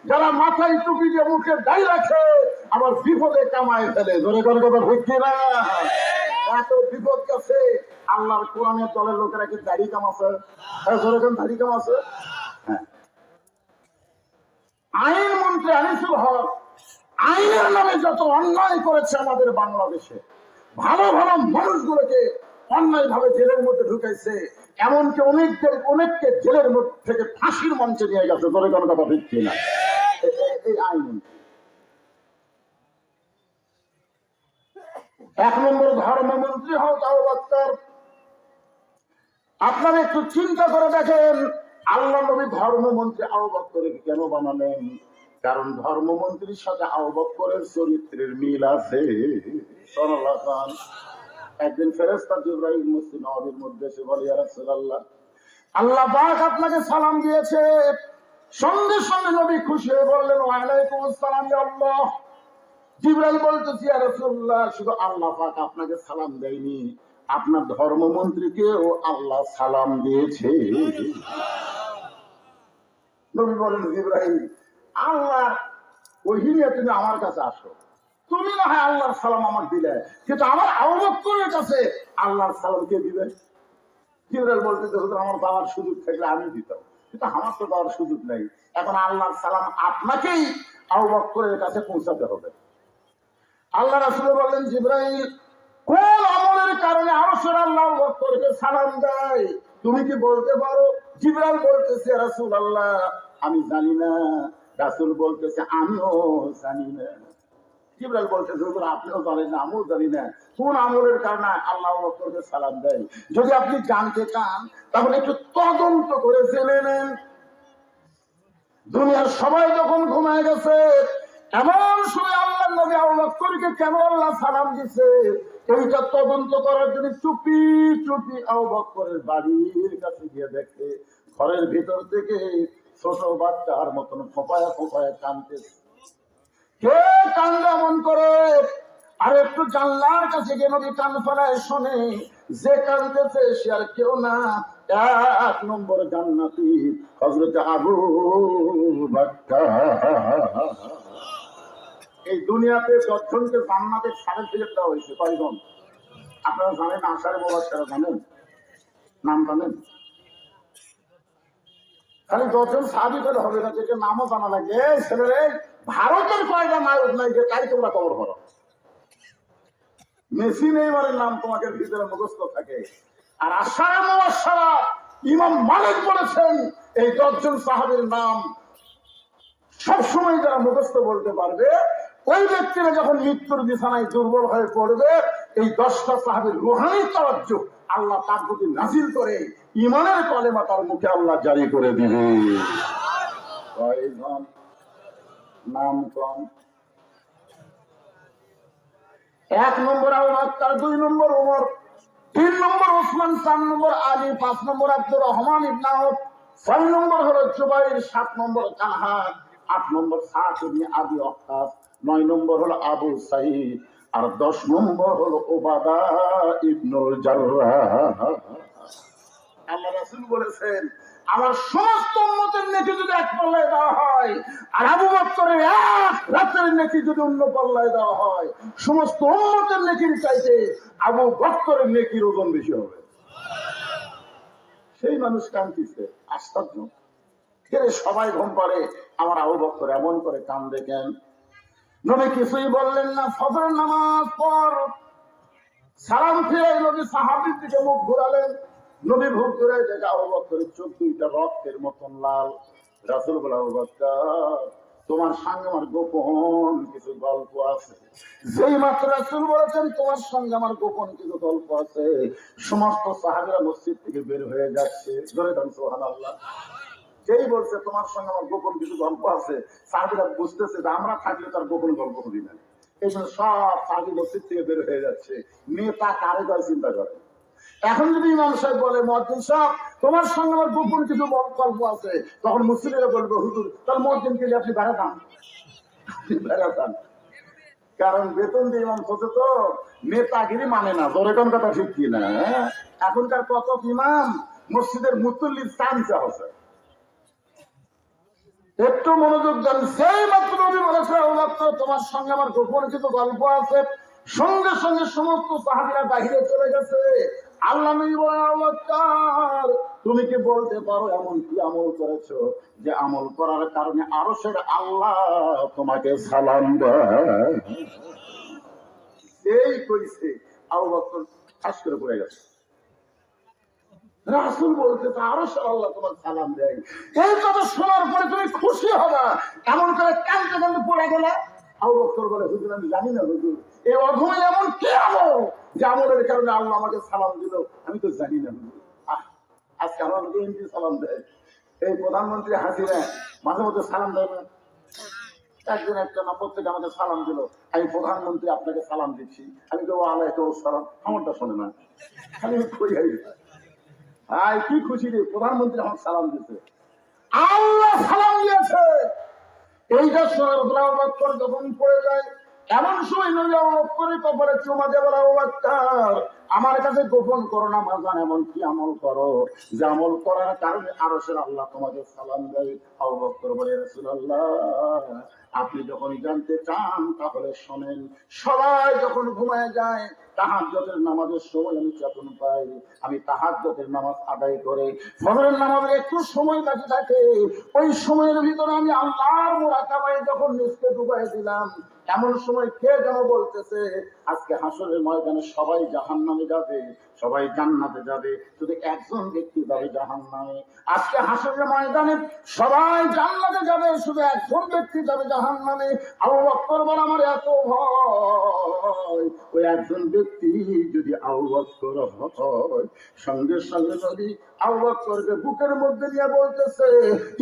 যারা মাথায় টুপি দিয়ে মুখে দাড়ি রাখে আবার বিপদে কামায় ফেলে। ধরে করে কথা ভুগছি না, এত বিপদ গেছে। আল্লাহর কোরআনের দলের লোকেরা কি দাড়ি কামাছে? ধরে কোন দাড়ি কামাছে? হ্যাঁ। আইন মন্ত্রী আনিসুল হক আইনের নামে যত অন্যায় করেছে আমাদের বাংলাদেশে, ভালো ভালো মানুষগুলোকে অন্যায় ভাবে জেলের মধ্যে ঢুকাইছে, এমনকি অনেককে জেলের মধ্যে থেকে ফাঁসির মঞ্চে নিয়ে গেছে। ধরে কোনো কথা ভিত্তি না। এই আইন 1 নম্বর ধর্মমন্ত্রী হও আবু বকর। আপনারা একটু চিন্তা করে দেখেন আল্লাহ নবী ধর্মমন্ত্রী আবু বকরকে কেন বানালেন? কারণ ধর্মমন্ত্রীর সাথে আবু বকরের চরিত্রের মিল আছে। একদিন ফেরেশতা জিবরাইল মসজিদ নববীর মধ্যে এসে বলে ইয়া রাসূলুল্লাহ, আল্লাহ পাক আপনাকে সালাম দিয়েছে। সঙ্গে সঙ্গে নবী খুশি হয়ে বললেন ওয়া আলাইকুম আসসালাম ইয়া আল্লাহ। জিবরাইল বলতেছে ইয়া রাসূলুল্লাহ, শুধু আল্লাহ পাক আপনাকে সালাম দেয়নি, আপনার ধর্মমন্ত্রীকেও আল্লাহ সালাম দিয়েছে। নবী বলেন জিবরাইল, আল্লাহ ওহী নিয়ে তুমি আমার কাছে আসো, তুমি না হয় আল্লাহর সালাম আমার দিলে, কিন্তু আমার আবু বকরের কাছে আল্লাহর সালাম কে দিবে? জিবরাইল বলতেছে হুজুর আমার দেওয়ার সুযোগ থাকলে আমি দিতাম, কিন্তু আমার তো দেওয়ার সুযোগ নেই। এখন আল্লাহর সালাম আপনাকেই আবু বকরের কাছে পৌঁছাতে হবে। আল্লাহ রাসূল বললেন জিবরাইল, কোন আমলের কারণে আরশের আল্লাহ আবু বকরকে সালাম দেয় তুমি কি বলতে পারো? জিবরাইল বলতেছে ইয়া রাসূলুল্লাহ আমি জানি না। রাসূল বলতেছে আমিও জানি না। জিবরাইল বলতেছে হুজুর আপনিও জানেন না, আমিও জানি না কোন আমলের কারণে আল্লাহ আবু বকরকে সালাম দেয়। যদি আপনি জানতে চান তাহলে একটু তদন্ত করে জেনে নেন। দুনিয়ার সবাই যখন ঘুমায় গেছে এমন সময় আল্লাহ নবী আবু বকরকে কেন আল্লাহ সালাম দিছে এইটা তদন্ত করার জন্য চুপি চুপি আবু বকরের বাড়ির কাছে গিয়ে দেখে ঘরের ভিতর থেকে ছোট বাচ্চার মতন ফোঁপায়া ফোঁপায়া কাঁদতেছে। কে কান্দে এমন করে? আর একটু জানলার কাছে গিয়ে নবী কান ফেলায় শোনে, যে কাঁদতেছে সে আর কেউ না, 1 নম্বর জান্নাতি হযরত আবু বকর। এই দুনিয়াতে 10 জনকে জান্নাতের সার্টিফিকেট দেওয়া হয়েছে। কয়জন আপনারা জানেন? আশারে মুবাশশারা জানেন? নাম জানেন? খালি 10 জন সাহাবী করে হবে না, যেটা নামও জানা লাগে। ছেলেরে ভারতের কয়টা নায়ক নাই যে তাই তোমরা কবর করো। মেসি নেইমারের নাম তোমাকে ভিতরে মুখস্থ থাকে। আর আশারা মুবাশশারা ইমাম মালিক বলেছেন এই 10 জন সাহাবীর নাম সবসময় যারা মুখস্থ বলতে পারবে, ওই ব্যক্তিরা যখন মৃত্যুর বিছানায় দুর্বল হয়ে পড়বে, এই 10টা সাহাবীর রুহানি তাওয়াজ্জু আল্লাহ তার প্রতি নাজিল করে ঈমানের কলেমা তার মুখে আল্লাহ জারি করে দিবে। কয়জন নাম কম? 1 নম্বর আবু বকর, 2 নম্বর ওমর, 3 নম্বর ওসমান, 4 নম্বর আলী, 5 নম্বর আব্দুর রহমান ইবনে আউফ, 6 নম্বর হলো জুবাইর, 7 নম্বর তালহা, 8 নম্বর সাদ ইবনে আবি ওয়াক্কাস, 9 নম্বর হলো আবু সাঈদ, আর 10 নম্বর হলো উবাদা ইবনুল জাররাহ। আল্লাহ রাসূল বলেছেন আমার সমস্ত উম্মতের নেকি যদি এক পাল্লায় দেওয়া হয়, আর আবু বকরের এক রাতের নেকি যদি অন্য পাল্লায় দেওয়া হয়, সমস্ত উম্মতের নেকির চাইতে আবু বকরের নেকির ওজন বেশি হবে। সেই মানুষ কাঁদতেছে, আশ্চর্য। সবাই ঘুম পাড়ে, আমার আবু বকর এমন করে কান্দে কেন? নবী কিছুই বললেন না। ফজরের নামাজ পর সালাম ফিরে নবী সাহাবীর দিকে মুখ ঘুরালেন। নবী মুখ ঘুরে দেখে আবু বকরের চোখ দুইটা রক্তের মতন লাল। রাসূল বলে, আবু বকর তোমার সঙ্গে আমার গোপন কিছু গল্প আছে। যেই মাত্র রাসূল বলেছেন তোমার সঙ্গে আমার গোপন কিছু গল্প আছে, সমস্ত সাহাবীরা মসজিদ থেকে বের হয়ে যাচ্ছে। জোরে বলেন সুবহানাল্লাহ। যেই বলছে তোমার সঙ্গে আমার গোপন কিছু গল্প আছে, সাহাবীরা বুঝতেছে যে আমরা থাকলে তার গোপন গল্প হবে না। এই জন্য সব সাহাবী মসজিদ থেকে বের হয়ে যাচ্ছে। নেতা কারে দল চিন্তা করে। এখন যদি ইমাম সাহেব বলে মুয়াজ্জিন সাহেব তোমার সঙ্গে আমার গোপন কিছু গল্প আছে, তখন মুসলিমরা বলবে হুজুর তাহলে মুয়াজ্জিনকে নিয়ে আপনি বেড়াতাম। কারণ বেতন দিয়ে ইমাম হচ্ছে তো নেতাগিরি মানে না। তোর এখন কথা ঠিক কি না? এখনকার কত ইমাম মসজিদের মুসল্লির চামচা হচ্ছে। একটু মনোযোগ দেন। সেই মাত্র নবী বলেছে আবু বকর তোমার সঙ্গে আমার গোপন কিছু গল্প আছে, সঙ্গে সঙ্গে সমস্ত সাহাবীরা বাইরে চলে গেছে। আল্লাহ নবী বলেন আবু বকর তুমি কি বলতে পারো এমন কি আমল করেছো যে আমল করার কারণে আরশের আল্লাহ তোমাকে সালাম দেয়? এই কইছে আবু বকর ঠাস করে পড়ে গেছে। রাসূল বলতে আরশের আল্লাহ তোমার সালাম দেয়। এই কথা শোনার পরে তুমি খুশি হবা, এমন করে কাঁদতে কাঁদতে পড়ে গেলে। আবু বকর বলে হুজুর আমি জানি না হুজুর এই অধমে এমন কি আমল যে আমলের কারণে আল্লাহ আমাকে সালাম দিল, আমি তো জানি না হুজুর। আজকে আমার এমপি সালাম দেয়, এই প্রধানমন্ত্রী হাসিনা মাঝে মধ্যে সালাম দেয় না। একদিন একটা নম্বর থেকে আমাকে সালাম দিল, আমি প্রধানমন্ত্রী আপনাকে সালাম দিচ্ছি। আমি তো ওয়ালাইকুম আসসালাম, আমারটা শোনে না, খালি কই আই কি খুশি রে প্রধানমন্ত্রী আমাকে সালাম দিচ্ছে, আল্লাহ সালাম দিয়েছে। এইটা শোনার পর আবু বকর যখন পড়ে যায়, এমন সময় নবী আবু বকরের কপালে চুমা দিয়ে বলে আবু বকর আমার কাছে গোপন করো না বাজান, এমন কি আমল করো যে আমল করার কারণে আরশের আল্লাহ তোমাকে সালাম দেয়। আবু বকর বলে রাসূলুল্লাহ আপনি যখন জানতে চান তাহলে শোনেন। সবাই যখন ঘুমায় যায় তাহাজ্জুদের নামাজের সময় আমি চেতন পাই, আমি তাহাজ্জুদের নামাজ আদায় করে ফজরের নামাজের একটু সময় বাকি থাকে, ওই সময়ের ভিতরে আমি আল্লাহর মুরাকাবায় যখন নিজকে ডুবাই দিলাম, এমন সময় কে যেন বলতেছে আজকে হাসরের ময়দানে সবাই জাহান্নামে যাবে, সবাই জান্নাতে যাবে, শুধু একজন ব্যক্তি যাবে জাহান্নামে। আজকে হাসরের ময়দানে সবাই জান্নাতে যাবে, শুধু একজন ব্যক্তি যাবে জাহান্নামে। আবু বকর বলে আমার এত ভয়, ওই একজন ব্যক্তি যদি আবু বকর হয়। সঙ্গে সঙ্গে নবী আবু বকরকে বুকের মধ্যে নিয়ে বলতেছে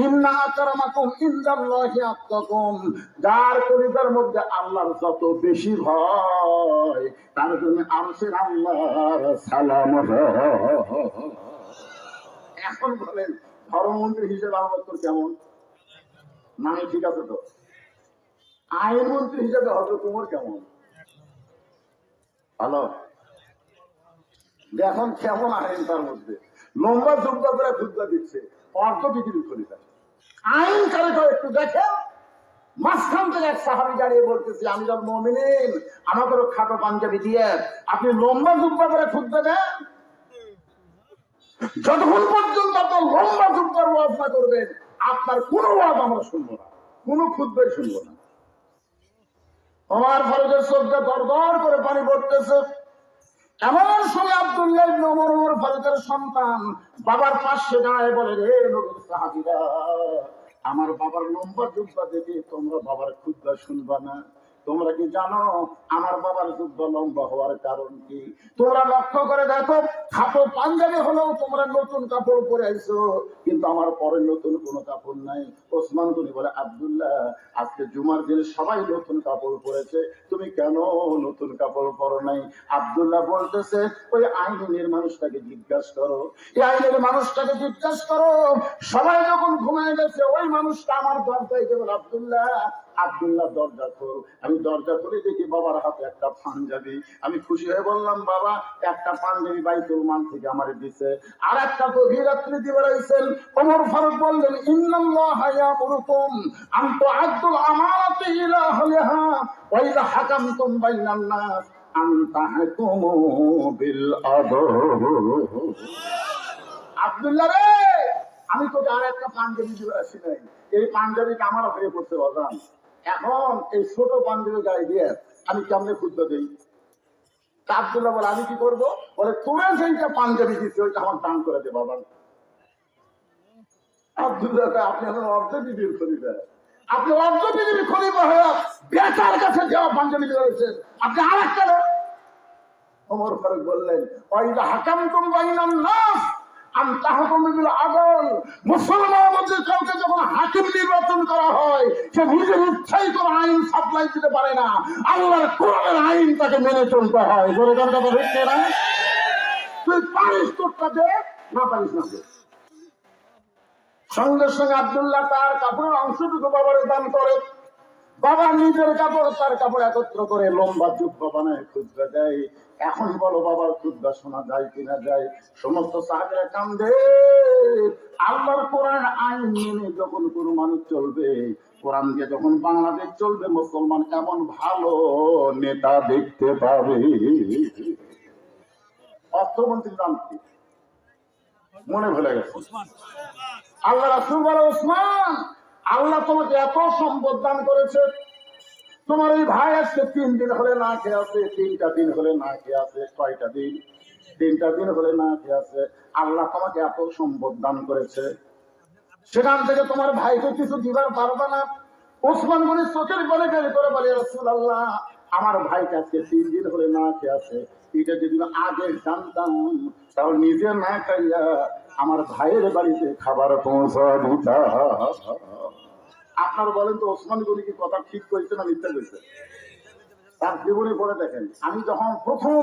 ইন্না আকরামাকুম ইনদাল্লাহি আতকাকুম, যার কলিজার মধ্যে আল্লাহর যত বেশি ভয় তার জন্য আরশের আল্লাহর সালাম। এখন বলেন ধর্মমন্ত্রী হিসেবে আবু বকর কেমন? মানে ঠিক আছে তো, আইনমন্ত্রী হিসেবে হযরত ওমর কেমন? ভালো। দেখুন কেমন আইন তার মধ্যে, লম্বা জুব্বা করে খুতবা দিচ্ছে, অর্থ পৃথিবীর খলিফা। আইন কারিগর একটু দেখেন, মাঝখান থেকে এক সাহাবী দাঁড়িয়ে বলতেছে আমিরুল মুমিনিন আমাদেরও খাটো পাঞ্জাবি দিয়ে আপনি লম্বা জুব্বা করে খুতবা দেন। যতক্ষণ পর্যন্ত আপনার লম্বা জুব্বার ওয়াজ না করবেন, আপনার কোনো ওয়াজ আমরা শুনবো না, কোনো খুতবাই শুনবো না। ওমর ফারুকের চোখে দরদর করে পানি পড়তেছে। এমন সময় আব্দুল্লাহ ইবনে ওমর ফারুকের সন্তান বাবার পাশে দাঁড়ায় বলে, রে নবীর সাহাবীরা, আমার বাবার লম্বা জুব্বা দেখে তোমরা বাবার খুতবা শুনবা না? তোমরা কি জানো আমার বাবার জুব্বা লম্বা হওয়ার কারণ কি? তোমরা লক্ষ্য করে দেখো, কাপড় পাঞ্জাবি হলেও তোমরা নতুন কাপড় পরে আইছো, কিন্তু আমার পরে নতুন কোনো কাপড় নাই। ওসমান গনি বলে, আব্দুল্লাহ, আজকে জুমার দিনে সবাই নতুন কাপড় পরেছে, তুমি কেন নতুন কাপড় পরো নাই? আব্দুল্লাহ বলতেছে, ওই আইনের মানুষটাকে জিজ্ঞাসা করো, এই আইনের মানুষটাকে জিজ্ঞাসা করো। সবাই যখন ঘুমিয়ে গেছে, ওই মানুষটা আমার দরজায় বলে, আব্দুল্লাহ, আব্দুল্লাহ দরজা খোল। আমি দরজা খুলে দেখি বাবার হাতে একটা পাঞ্জাবি। আমি খুশি হয়ে বললাম, বাবা, একটা পাঞ্জাবি বাইতুল মাল থেকে আমারে দিছে। আর একটা গভীর রাত্রি দিয়ে রয়েছেন। ওমর ফারুক বললেন, ইন্নাল্লাহা ইয়ামুরুকুম আন তুআদ্দুল আমানাতি ইলা আহলিহা ওয়া ইযা হাকামতুম বাইনান নাস আন তাহকুমু বিল আদল। আব্দুল্লাহ রে, আমি তোকে আর একটা পাঞ্জাবি দিয়ে আসি নাই, এই পাঞ্জাবিটা আমার হয়ে পড়তে বাজান। এখন এই ছোট পাঞ্জাবি গায়ে দিয়ে আমি কেমনে খুদ্া দিই? আব্দুল্লাহ বলে, আমি কি করবো? বলে, তোরা যেটা পাঞ্জাবি দিচ্ছে ওইটা আমার দান করে দে বাবা। আব্দুল্লাহ, আপনি এখন অর্ধ পৃথিবীর খলিফা, আপনি অর্ধ পৃথিবীর খলিফা হয়ে বেচার কাছে যাওয়া পাঞ্জাবি দিয়েছেন, আপনি আর একটা না। ওমর ফারুক বললেন, ওইটা হাকামতুম বাইনান নাস আন তাহকুমু বিল আদল। মুসলমানের মধ্যে কাউকে যখন হাকিম নির্বাচন করা হয়, সে নিজের ইচ্ছাই কোনো আইন সাপ্লাই দিতে পারে না, আল্লাহর কোরআনের আইন তাকে মেনে চলতে হয়। বলে কথা হচ্ছে না? তুই পারিস তোরটা দে, না পারিস না দে। সঙ্গে সঙ্গে আব্দুল্লাহ তার কাপড়ের অংশটুকু বাবারে দান করে। বাবা নিজের কাপড় তার কাপড় একত্র করে লম্বা জুব্বা বানায় খুতবা দেয়। এখন বলো, বাবার খুতবা শোনা যায় কিনা যায়? সমস্ত সাহাবীরা কান্দে। আল্লাহর কোরআনের আইন মেনে যখন কোনো মানুষ চলবে, কোরআন দিয়ে যখন বাংলাদেশ চলবে, মুসলমান এমন ভালো নেতা দেখতে পাবে। অর্থমন্ত্রীর নাম কি মনে ভুলে গেছে? আল্লাহ রাসূল বলে, ওসমান, আল্লাহ তোমাকে এত সম্পদ দান করেছে, তোমার এই ভাই আজকে 3 দিন হলে না খেয়ে আছে, 3টা দিন হলে না খেয়ে আছে। কয়টা দিন? 3টা দিন হলে না খেয়ে আছে। আল্লাহ তোমাকে এত সম্পদ দান করেছে, সেখান থেকে তোমার ভাইকে কিছু দিবার পারবে না? ওসমান গনি চোখের পানি বের করে বলে, রাসূলুল্লাহ, আমার ভাইকে আজকে 3 দিন হলে না খেয়ে আছে, এটা যদি আগে জানতাম তাহলে নিজে না খাইয়া আমার ভাইয়ের বাড়িতে খাবার পৌঁছা দিতাম। আপনারা বলেন তো, ওসমান গনি কি কথা ঠিক করেছে না মিথ্যা করেছে? তার জীবনে পড়ে দেখেন। আমি যখন প্রথম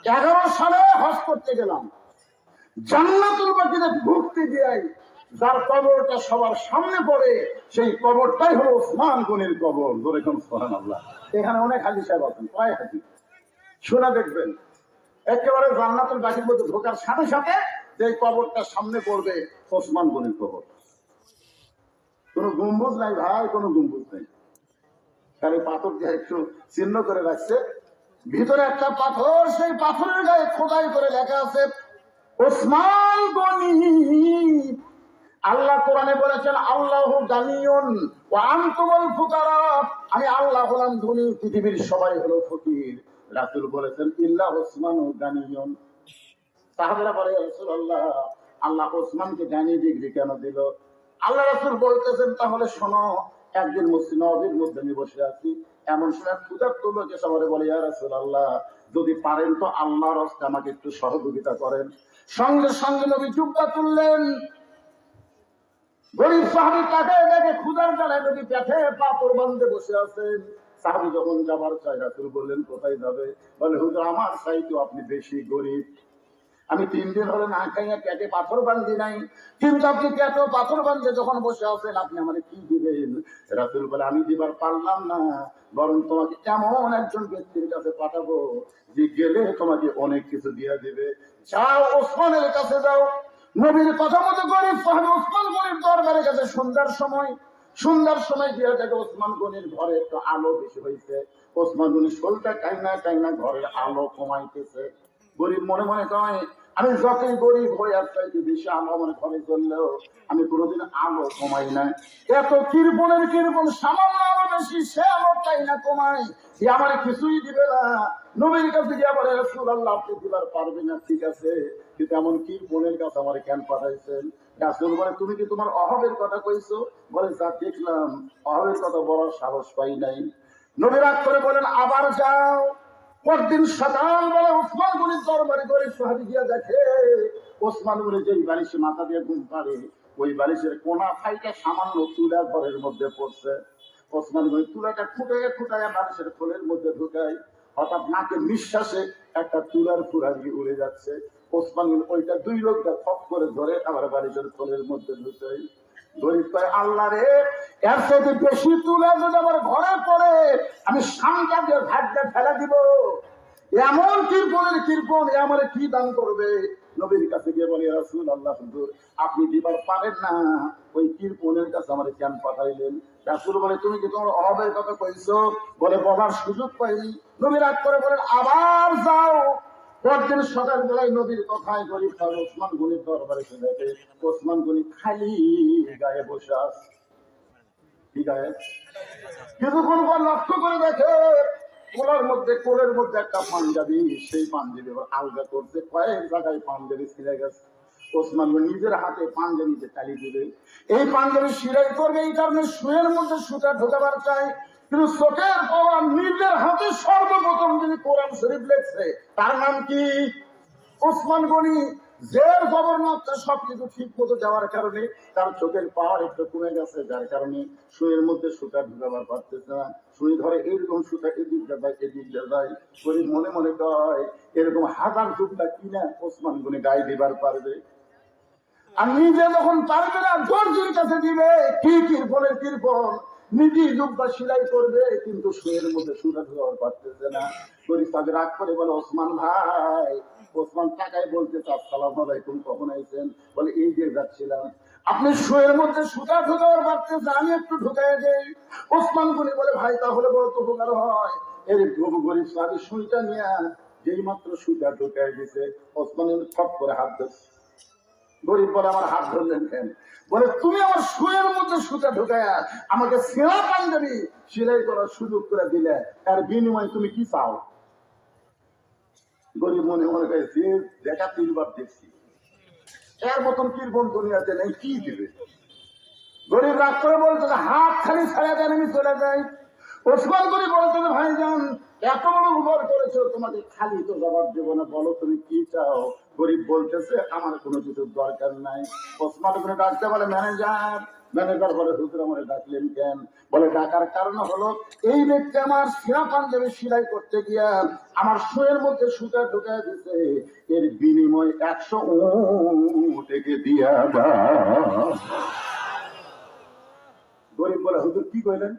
11 সালে হজ করতে গেলাম, জান্নাতুল বাকিতে ঢুকতে গিয়ে যার কবরটা সবার সামনে পড়ে, সেই কবরটাই হলো ওসমান গনির কবর। ধরে কোন সুবহানাল্লাহ। এখানে অনেক হাজি সাহেব আছেন, প্রায় হাজি, শোনা দেখবেন, একেবারে জান্নাতুল বাকির মধ্যে ঢোকার সাথে সাথে যে কবরটা সামনে পড়বে, ওসমান গনির কবর। কোনো গম্বুজ নাই ভাই, কোনো গম্বুজ নাই, খালি পাথর দিয়ে একটু চিহ্ন করে রাখছে। ভিতরে একটা পাথর, সেই পাথরের গায়ে খোদাই করে লেখা আছে ওসমান গনি। আল্লাহ কোরআনে বলেছেন, আল্লাহু গানিয়ুন ওয়া আনতুমুল ফুকারা, আমি আল্লাহ হলাম ধনী, পৃথিবীর সবাই হলো ফকির। রাসূল বলেছেন, ইল্লা ওসমান গানিয়ুন। সাহাবারা বলে, ইয়া রাসূলুল্লাহ, আল্লাহ ওসমানকে গানি ডিগ্রি কেন দিল? আল্লাহ রাসূল বলতেছেন, তাহলে শোনো, একদিন মসজিদ নববীর মধ্যে আমি বসে আছি, এমন সময় ক্ষুধার্ত লোক এসে আমারে বলে, ইয়া রাসূলুল্লাহ, যদি পারেন তো আল্লাহর রাস্তে আমাকে একটু সহযোগিতা করেন। সঙ্গে সঙ্গে নবী জুব্বা তুললেন। গরিব সাহাবী তাকে দেখে ক্ষুধার জ্বালায় নবী পেটে পাথর বাঁধে বসে আছেন। সাহাবী যখন যাবার চাই, রাসূল বললেন, কোথায় যাবে? বলে, হুজুর, আমার চাইতো আপনি বেশি গরিব, আমি 3 দিন হলে না খাইয়া পেটে পাথর বান্ধি নাই, কিন্তু আপনি পেটে পাথর বান্ধে যখন বসে আছেন, আপনি আমাকে কি দিবেন? রাসূল বলে, আমি দিবার পারলাম না, বরং তোমাকে এমন একজন ব্যক্তির কাছে পাঠাবো যে গেলে তোমাকে অনেক কিছু দিয়ে দিবে। যাও, ওসমানের কাছে যাও। নবীর কথা মতো গরিব সাহাবী ওসমান গনির দরবারের কাছে সন্ধ্যার সময় গিয়ে দেখে ওসমান গনির ঘরে একটু আলো বেশি হয়েছে। ওসমান গনি শোলটা টাইনা ঘরের আলো কমাইতেছে। গরিব মনে মনে কয়, আমি যতই গরিব হই আর চাইতে বেশি আলো আমার ঘরে চললেও আমি কোনোদিন আলো কমাই না। এত কৃপণ সামান্য আলো বেশি, সে আলো চাই না কমাই, সে আমার কিছুই দিবে না। নবীর কাছে গিয়ে বলে রাসূলুল্লাহ আপনি দিবার পারবেন না, ঠিক আছে, কিন্তু এমন কৃপণের কাছে আমার কেন পাঠাইছেন? রাসূল বলে তুমি কি তোমার অভাবের কথা কইছো? বলে যা দেখলাম অভাবের কথা বলার সাহস পাই নাই। নবী রাগ করে বলেন আবার যাও। পরদিন সকালবেলা ওসমান গনির দরবারে গরিব সাহাবী গিয়া দেখে ওসমান গনি যেই বালিশে মাথা দিয়ে ঘুম পাড়ে ওই বালিশের কোনা ফাইটা সামান্য তুলা ঘরের মধ্যে পড়ছে। ওসমান গনি তুলাটা খুঁটাইয়া বালিশের খোলের মধ্যে ঢুকায়। হঠাৎ নাকের নিঃশ্বাসে একটা তুলার ফুরাগি উড়ে যাচ্ছে। ওসমান গনি ওইটা দুই লোকটা খপ করে ধরে আবার বালিশের খোলের মধ্যে ঢুকায়। গরিব কয় আল্লাহ রে, এর সাথে বেশি তুলা যদি আমার ঘরে পড়ে আমি সামটা দিয়ে ভাগ্যে ফেলে দিব। এমন কৃপণ এ আমার কি দান করবে? নবীর কাছে গিয়ে বলে রাসূলুল্লাহ হুজুর আপনি দিবার পারেন না, ওই কৃপণের কাছে আমার কেন পাঠাইলেন? রাসূল বলে তুমি কি তোমার অভাবের কথা কইছো? বলে বলার সুযোগ পাইনি। নবী রাগ করে বলেন আবার যাও। পরদিন সকালবেলায় নবীর কথায় গরিব সাহেব ওসমান গনির দরবারে এসে দেখে ওসমান গনি খালি গায়ে বসে আছে। কি গায়ে? কিছুক্ষণ পর লক্ষ্য করে দেখে কোলের মধ্যে একটা পাঞ্জাবি, সেই পাঞ্জাবি আবার আলগা করছে, কয়েক জায়গায় পাঞ্জাবি ছিঁড়ে গেছে। ওসমান গনি নিজের হাতে পাঞ্জাবিতে তালি দিবে, এই পাঞ্জাবি সিলাই করবে, এই কারণে শুয়ের মধ্যে সুতা ঢোকাবার চাই। কিন্তু চোখের পাওয়া নিজের হাতে সর্বপ্রথম যিনি কোরআন শরীফ লেখছে তার নাম কি? ওসমান গনি। জের গভর্নর সবকিছু ঠিক মতো যাওয়ার কারণে তার চোখের পাওয়ার একটু কমে গেছে, যার কারণে শুয়ের মধ্যে সুতা ঢুকাবার পারতেছে না। শুই ধরে এইরকম সুতা এদিক যায়। গরিব মনে মনে কয় এরকম হাজার টুকরা কিনা ওসমান গনি গায়ে দিবার পারবে, আর নিজে যখন পারবে না দর্জির কাছে দিবে। কি কৃপণ নিজে জুব্বা সেলাই করবে, কিন্তু শুয়ের মধ্যে সুতা ঢোকাবার পারতেছে না। গরিব তাকে রাগ করে বলে ওসমান ভাই, ওসমান টাকায় বলতে আসসালামু আলাইকুম, কখন আইছেন? বলে এই যে যাচ্ছিলাম। আপনি শুয়ের মধ্যে সুতা ঢোকাবার পারতেছেন, আমি একটু ঢুকাই দেই। ওসমান গনি বলে ভাই তাহলে বড় তো উপকার হয়। এর গরিব সাহাবী সুইটা নিয়ে যেই মাত্র সুতা ঢুকাই দিছে ওসমান ঠপ করে হাত ধরছে। গরিব বলে আমার হাত ধরলেন কেন? বলে তুমি আমার শুয়ের মধ্যে সুতা ঢুকায়া আমাকে সেরা পাঞ্জাবি সেলাই করার সুযোগ করে দিলে, তার বিনিময়ে তুমি কি চাও? গরিব মনে মনে করেছে দেখা 3 বার দেখছি, এর মতন কৃপণ দুনিয়াতে নেই, কি দিবে? গরিব রাগ করে বলতে হাত খালি ছাড়া দেন আমি চলে যাই। ওসমান গনি বলতে ভাইজান এত বড় উপকার করেছো, তোমাকে খালি তো জবাব দেবো না, বলো তুমি কি চাও? গরিব বলতেছে আমার কোনো কিছুর দরকার নাই। ওসমান গনি ডাকতে বলে ম্যানেজার। ম্যানেজার বলে হুজুর আমারে ডাকলেন কেন? বলে ডাকার কারণ হলো এই ব্যক্তি আমার সেরা পাঞ্জাবি সেলাই করতে গিয়া আমার শুয়ের মধ্যে সুতা ঢুকায় দিছে, এর বিনিময় 100 উট দিয়া দাও। গরিব বলে হুজুর কি কইলেন?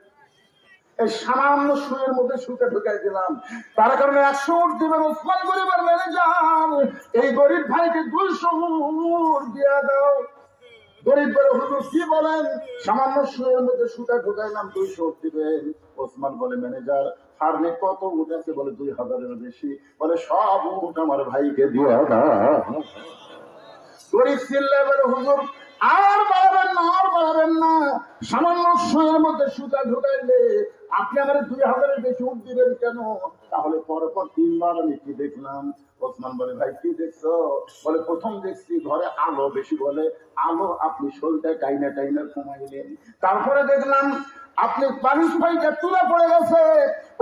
এই সামান্য শুয়ের মধ্যে সুতা ঢুকাই দিলাম, তার কারণে 100 উট দিবেন। ওসমান গরিবের ম্যানেজার এই গরিব ভাইকে 200 উট দিয়া দাও। গরিব বলে হুজুর কি বলেন? সামান্য শুয়ের মধ্যে সুতা ঢুকাইলাম, 200 উট দিবেন। ওসমান বলে ম্যানেজার ফার্মে কত উট আছে? বলে 2000-এর বেশি। বলে সব উট আমার ভাইকে দিয়া দাও। গরিব চিল্লায় বলে হুজুর আর বাড়াবেন না, সামান্য শুয়ের মধ্যে সুতা ঢুকাইলে আপনি আমার 2000-এর বেশি উঠ দিবেন কেন? তাহলে পরপর 3 বার আমি কি দেখলাম? ওসমান বলে ভাই কি দেখছো? বলে প্রথম দেখছি ঘরে আলো বেশি, বলে আলো আপনি শরীরটা টাইনা কমাইলেন। তারপরে দেখলাম আপনি বালিশ ভাইটা তুলা পড়ে গেছে,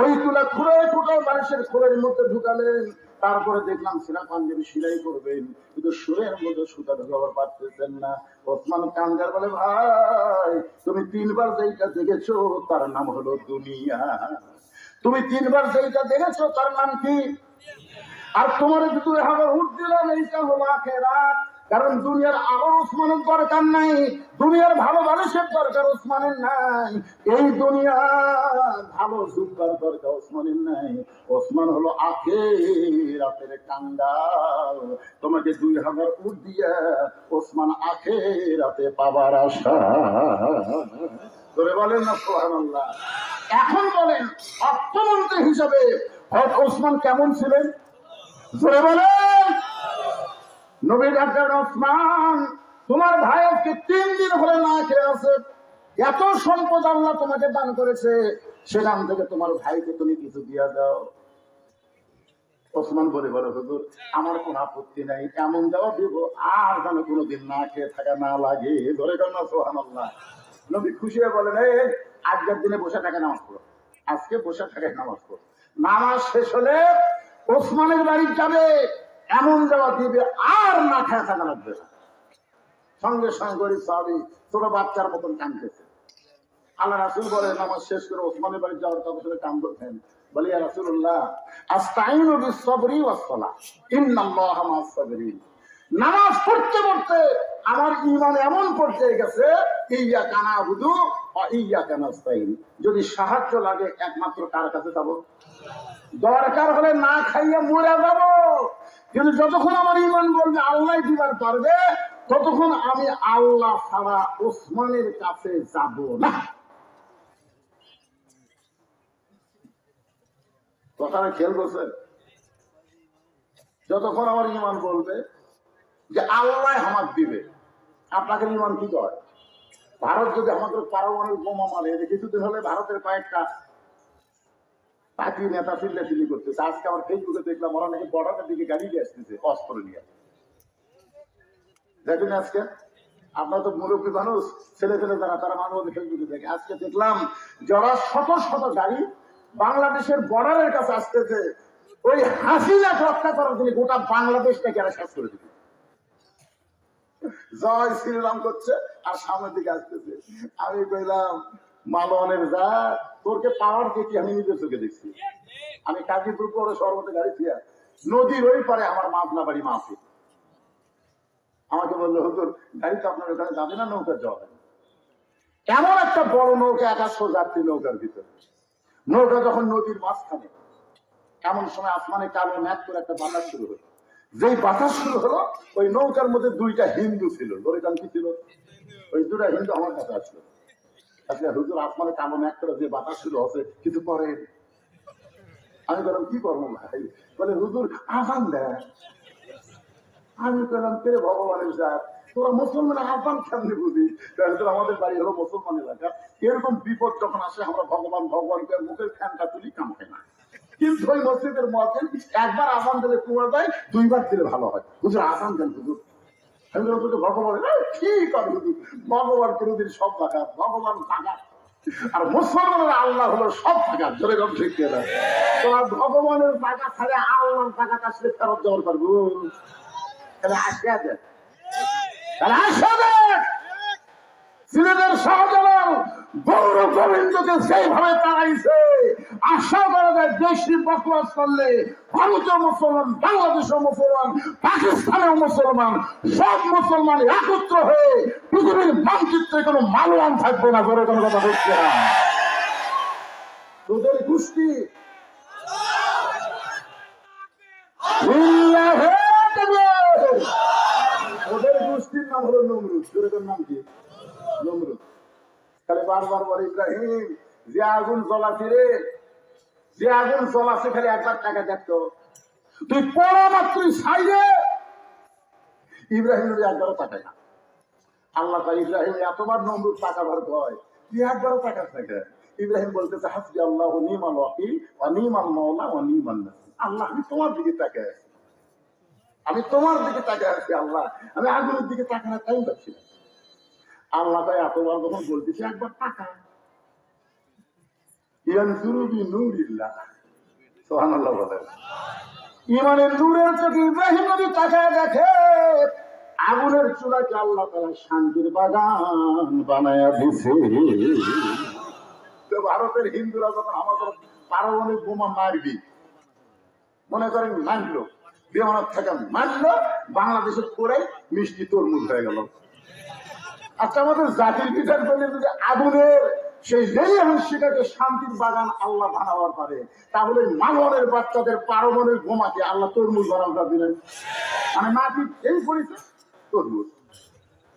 ওই তুলা খুঁড়ে বালিশের খোলের মধ্যে ঢুকালেন। তারপরে দেখলাম সেরা পাঞ্জাবি সেলাই করবেন, কিন্তু শুয়ের মধ্যে সুতা ঢোকাবার পারতেছেন না। ওসমান কান্দার বলে ভাই তুমি 3 বার যেটা দেখেছো তার নাম হলো দুনিয়া, তুমি 3 বার যেটা দেখেছো তার নাম কি? আর তোমার যদি আমার উঠ দিলাম এইটা হলো আখিরাত। কারণ দুনিয়ার আলো ওসমানের দরকার নাই, দুনিয়ার ভালো মানুষের দরকার ওসমানের নাই, এই দুনিয়ার ভালো জুব্বার দরকার ওসমানের নাই। ওসমান হলো আখিরাতের কাঙ্গাল। তোমাকে 2000 উট দিয়া ওসমান আখিরাতে পাবার আশা। ধরে বলেন না সুবহানাল্লাহ। এখন বলেন অর্থমন্ত্রী হিসাবে ওসমান কেমন ছিলেন? ধরে বলেন নবী ডাক্তার ওসমান, তোমার ভাই আজকে 3 দিন হলে না খেয়ে আছে, এত সম্পদ আল্লাহ তোমাকে দান করেছে, সেখান থেকে তোমার ভাইকে তুমি কিছু দিয়ে দাও। ওসমান বলে বলো হুজুর আমার কোনো আপত্তি নাই, এমন দেওয়া দিব আর যেন কোনোদিন না খেয়ে থাকা না লাগে। ধরে কর না সুবহানাল্লাহ। নবী খুশি হয়ে বলেন, এই আজকের দিনে বসে থাকে নামাজ পড়ো, আজকে বসে থাকে নামাজ পড়ো। নামাজ শেষ হলে ওসমানের বাড়ি যাবে, এমন দেওয়া দিবে আর না খেয়ে থাকা লাগবে না। সঙ্গে সঙ্গে গরিব সাহাবী ছোট বাচ্চার মতন কাঁদতেছে। আল্লাহ রাসূল বলে নামাজ শেষ করে ওসমানের বাড়ি যাওয়ার কথা শুনে কাঁদতেছেন। বলি ইয়া রাসূলুল্লাহ আস্তাইনু বিস-সাবরি ওয়াস-সালাহ ইন্নাল্লাহা মা'আস-সাবিরিন। নামাজ পড়তে পড়তে আমার ঈমান এমন পর্যায়ে গেছে, ইয়্যাকা না'বুদু ওয়া ইয়্যাকা নাস্তাইন, যদি সাহায্য লাগে একমাত্র কার কাছে যাব? দরকার হলে না খাইয়া মরে যাব, কিন্তু যতক্ষণ আমার ঈমান বলবে আল্লাহ দিবার পারবে, ততক্ষণ আমি আল্লাহ ছাড়া ওসমানের কাছে যাব না। কথাটা খেয়াল করছেন? যতক্ষণ আমার ঈমান বলবে যে আল্লাহ আমাকে দিবে। আপনাকে ঈমান কি করে? ভারত যদি আমাদের পারমাণবিক বোমা মারে, কিছুদিন হলে ভারতের কয়েকটা পার্টি নেতা চিল্লাচিল্লি করতেছে। আজকে আমার ফেসবুকে দেখলাম ওরা নাকি বর্ডারের দিকে গাড়ি দিয়ে আসতেছে অস্ত্র নিয়ে। দেখুন আজকে আপনার তো মুরব্বী মানুষ, ছেলে ছেলে যারা, তারা মাঝে মধ্যে ফেসবুকে দেখে। আজকে দেখলাম যারা শত শত গাড়ি বাংলাদেশের বর্ডারের কাছে আসতেছে, ওই হাসিনা রক্ষা করার জন্য গোটা বাংলাদেশটাকে এরা শেষ করে দিবে। জয় শ্রীরাম করছে আর সামনের দিকে আসতেছে। আমি কইলাম মালওয়ানের যা, তোরকে পাওয়ার দেখি আমি নিজের চোখে দেখছি। আমি কাজীপুর পরে সর্বতে গাড়ি ছিয়া নদীর ওই পারে আমার মাদনা বাড়ি মাফি। আমাকে বললো হুজুর গাড়ি তো আপনার ওখানে যাবে না, নৌকার যাওয়া হবে। এমন একটা বড় নৌকা, 100 যাত্রী নৌকার ভিতরে। নৌকা যখন নদীর মাঝখানে, এমন সময় আসমানে কালো ম্যাচ করে একটা বাতাস শুরু হলো। যেই বাতাস শুরু হলো, ওই নৌকার মধ্যে 2টা হিন্দু ছিল। ধরে কান কি ছিল? ওই 2টা হিন্দু আমার কাছে আসলো। আচ্ছা হুজুর আসমানে কালো ম্যাচ করে যে বাতাস শুরু হচ্ছে, কিছু করে? আমি বললাম কি করবো ভাই? বলে হুজুর আজান দেয়। আমি বললাম কে ভগবানের জাত, তোরা মুসলমান আহ্বান কেমনি বুঝি? আমাদের বাড়ি হলো মুসলমান এলাকা, এরকম বিপদ যখন আসে আমরা ভগবান ভগবান করে মুখের ফ্যানটা তুলি, কাম হয় না। কিন্তু ওই মসজিদের মুয়াজ্জিন একবার আজান দিলে কমে যায়, 2বার দিলে ভালো হয়। হুজুর আজান দেন হুজুর। আমি বললাম ভগবান ঠিক আছে হুজুর, ভগবান কোনোদিন সব টাকা, ভগবান টাকা আর মুসলমানের আল্লাহ হলো সব টাকা। জোরে কম ঠিক না? তোরা ভগবানের টাকা ছাড়া আল্লাহর টাকাটা আসলে ফেরত দেওয়ার পারবো? সিলেটের শাহজালাল গৌর গোবিন্দকে সেইভাবে তাড়াইছে, আশা করা যায় দেশি বসবাস করলে ভারতীয় মুসলমান, বাংলাদেশের মুসলমান, পাকিস্তানের মুসলমান, সব মুসলমান একত্র হয়ে পৃথিবীর মানচিত্রে কোনো মালওয়ান থাকবে না। করে কোনো কথা বলছে না। তোদের গোষ্ঠী ওদের গোষ্ঠীর নাম হলো নমরুদ। তোর নাম কি? নমরুদ। তাহলে বারবার বলে ইব্রাহিম যে আগুন জ্বলাছে রে, যে আগুন জ্বলাছে, খালি একবার টাকা দেখতো, তুই পড়া মাত্রই ছাইরে। ইব্রাহিম একবারও টাকায় না। আল্লাহ তাই ইব্রাহিম এতবার নমরুদ টাকা বার হয়, তুই একবারও টাকা থাকে। ইব্রাহিম বলতেছে হাসবি আল্লাহ ওয়া নি'মাল ওয়াকিল ওয়া নি'মাল মাওলা ওয়া নি'মান নাসির। আল্লাহ আমি তোমার দিকে তাকায় আছি, আমি তোমার দিকে তাকায় আছি। আল্লাহ আমি আগুনের দিকে তাকানোর টাইম পাচ্ছি না। আল্লাহ তাই এতবার যখন বলতেছে একবার টাকা, ইমানের নূরের চোখে ইব্রাহিম নবী তাকায় দেখে আগুনের চূড়াকে আল্লাহ তাআলা শান্তির বাগান বানায়া দিয়েছে। তো ভারতের হিন্দুরা যখন আমাদের পারমাণবিক বোমা মারবি, মনে করেন মারলো, বিমানত থেকে মারলো, বাংলাদেশের পরে মিষ্টি তরমুজ হয়ে গেল। আচ্ছা আমাদের জাতির বিচার করলে যদি আগুনের সেই সেটাকে শান্তির বাগান আল্লাহ বানাবার পারে, তাহলে মালওয়ানের বাচ্চাদের পারমাণবিক বোমাকে আল্লাহ তরমুজ বানাতে দিলেন। মানে মাটি এই পরিচয় তরমুজ,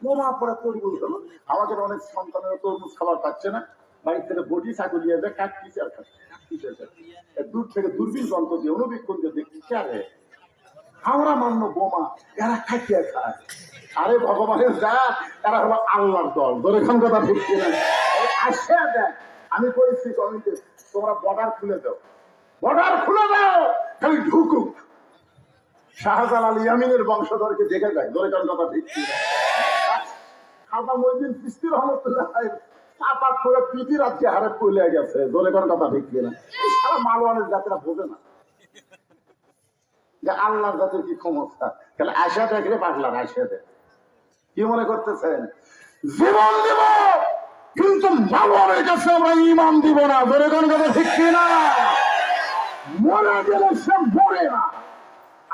বোমা পরে তরমুজ হলো। আমাদের অনেক সন্তানেরা তরমুজ খাবার পাচ্ছে না, বাড়ি থেকে বটি চাকু নিয়ে যায়, কাটতেছে আর খাচ্ছে। দূর থেকে দূরবীন যন্ত্র দিয়ে অনুবীক্ষণ দিয়ে দেখতেছে, আরে আমরা মান্য বোমা, এরা খাইয়ে খায়। আরে ভগবানের জাত, এরা হলো আল্লাহর দল। ধরে খান কথা ঠিক কিনা? আসে দেখ, আমি করেছি কমিটি, তোমরা বর্ডার খুলে দাও, বর্ডার খুলে দাও, খালি ঢুকুক। শাহজালাল ইয়ামিনের বংশধরকে দেখে যায়। ধরে খান কথা ঠিক কিনা? খাজা মঈনুদ্দিন চিশতি রহমতুল্লাহ সাত করে পিঠি রাজ্যে হারে পড়ে গেছে। ধরে খান কথা ঠিক কিনা? সারা মালওয়ানের জাতিরা বোঝে না যে আল্লাহর জাতির কি ক্ষমতা। তাহলে আশা দেখলে পাগলার আশা দেখ কি মনে করতেছেন? জীবন দিব কিন্তু মালওয়ানের কাছে আমরা ইমান দিব না। ধরে কোন কথা ঠিক কিনা? মরে গেলে সে মরে না।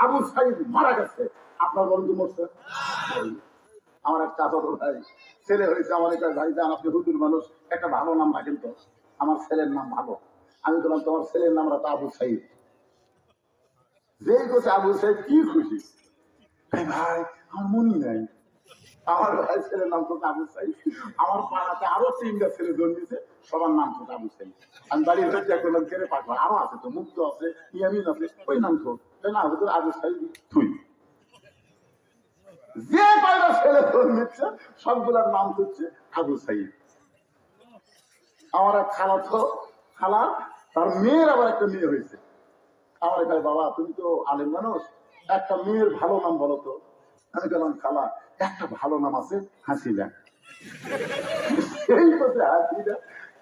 আবু সাইদ মারা গেছে, আপনার বন্ধু মরছে। আমার এক চাচাতো ভাই ছেলে হয়েছে, আমার একটা ভাই যান, আপনি হুজুর মানুষ, একটা ভালো নাম রাখেন তো। আমার ছেলের নাম ভালো। আমি বললাম তোমার ছেলের নাম রাখো আবু সাইদ। যেই করছে আবু সাইদ কি খুশি। ভাই আমার মনি নাই, আমার ভাই ছেলের নাম তো আবু সাইদ। আমার পাড়াতে আরো 3টা ছেলে জন্মেছে, সবার নাম তো আবু সাইদ। আমি বাড়ির হচ্ছে একটা নাম ছেড়ে পাঠবো, আরো আছে তো, মুক্ত আছে, ইয়ামিন আছে, ওই নাম তো না হুজুর আবু সাইদ তুই। যে কয়টা ছেলে জন্মেছে সবগুলার নাম হচ্ছে আবু সাইদ। আমার এক খালা তো খালা, তার মেয়ের আবার একটা মেয়ে হয়েছে। আমার ভাই বাবা তুমি তো আলেম মানুষ, একটা মেয়ের ভালো নাম বলো তো। আমি বললাম খালা একটা ভালো নাম আছে হাসিনা। সেই কথা হাসিনা,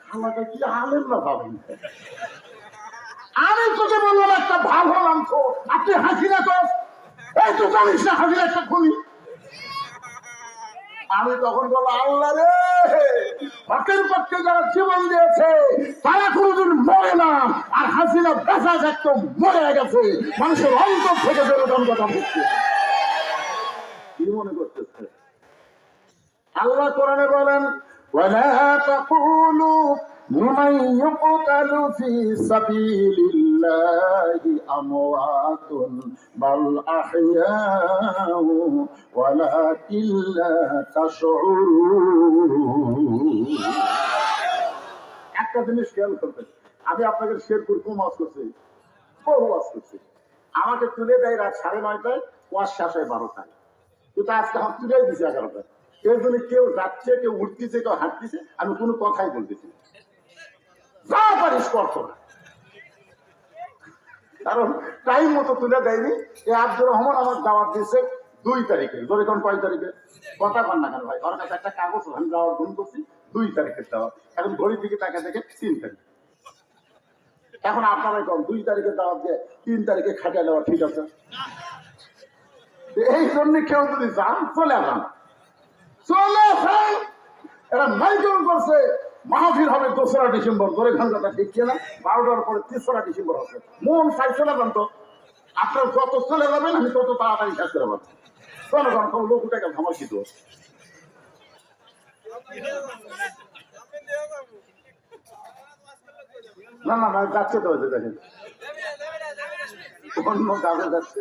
খালাটা কি আলেম না ভাবেন? আমি তোকে বললাম একটা ভালো নাম তো, আপনি হাসিনা তো, এই তো জানিস না হাসিনা একটা খুনি। আমি তখন বললাম আল্লাহ রে, হকের পক্ষে যারা জীবন দিয়েছে তারা কোনোদিন মরে না, আর হাসিনা বেঁচা একদম মরে গেছে। মানুষের অন্তর থেকে বেরোতাম কথা বলছে। কি মনে করতেছে? আল্লাহ কোরআনে বলেন ওয়ালা তাকুলু লিমান ইউকতালু ফি সাবিলিল্লাহি আমওয়াতুন বাল আহইয়াউ ওয়ালাকিন লা তাশউরুন। একটা জিনিস খেয়াল করবেন, আমি আপনাদের শেরপুর কম ওয়াজ করছি, বহু ওয়াজ করছি। আমাকে তুলে দেয় রাত 9:30টায়, ওয়াজ শেষ হয় 12টায়। কিন্তু আজকে আমার তুলেই দিচ্ছে 11টায়। এর জন্য কেউ যাচ্ছে, কেউ উঠতেছে, কেউ হাঁটতেছে, আমি কোনো কথাই বলতেছি না। যা পারিস করতো না, কারণ টাইম মতো তুলে দেয়নি। এই আব্দুর রহমান আমার দাওয়াত দিয়েছে 2 তারিখে। ধরে কোন 5 তারিখে কথা কন না কেন ভাই? ওর কাছে একটা কাগজ আমি দাওয়াত ফোন করছি 2 তারিখের দাওয়াত। এখন ঘড়ির দিকে তাকা দেখে 3 তারিখ। এখন আপনারাই কম 2 তারিখের দাওয়াত দিয়ে 3 তারিখে খাটিয়ে দেওয়া ঠিক আছে? এই জন্য কেউ যদি যান চলে যান, চলে যান। এরা মাইকেল করছে মাহফিল হবে 2রা ডিসেম্বর। ধরে ঘন্টাটা ঠিক কিনা? 12টার পরে 3রা ডিসেম্বর হবে। মন চাই চলে যান তো। আপনার যত চলে যাবেন আমি তত তাড়াতাড়ি শেষ করে পারবো। চলে যান, কোনো লোক উঠে গেল আমার কি দোষ? না না না যাচ্ছে তো, হয়েছে দেখেন অন্য কাজে যাচ্ছে।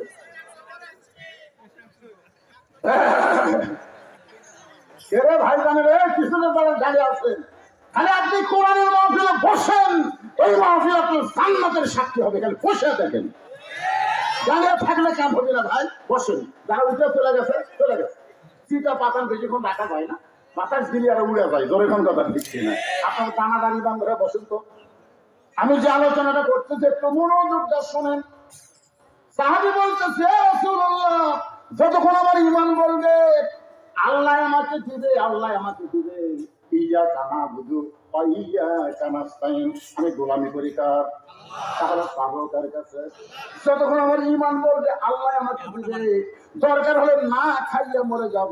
এরে ভাই জানেন রে, কিশোরের দ্বারা দাঁড়িয়ে আছেন, খালি আপনি কোরআনের মাহফিলে বসেন, এই মাহফিল আপনার জান্নাতের সাক্ষী হবে। খালি বসে দেখেন, দাঁড়িয়ে থাকলে কাম হবে না ভাই। বসেন, যারা উঠে চলে গেছে চলে গেছে। চিটা পাতান বেশিক্ষণ রাখা যায় না, বাতাস দিলে আর উড়ে যায়। জোরে কোন কথা দিচ্ছি না। আপনার টানা দাঁড়ি দাম ধরে বসেন তো। আমি যে আলোচনাটা করতেছি একটু মনোযোগ দিয়ে শোনেন। সাহাবী বলতেছে রাসূলুল্লাহ, যতক্ষণ আমার ঈমান বলবে আল্লাহ আমাকে দিবে, আল্লাহ আমাকে দিবে, ইয়াকা নাবুদু ওয়া ইয়াকা নাস্তাইন, আমি গোলামি করি কার? তাহলে পাবো কার কাছে? যতক্ষণ আমার ঈমান বলবে আল্লাহ আমাকে দিবে, দরকার হলে না খাইয়া মরে যাব,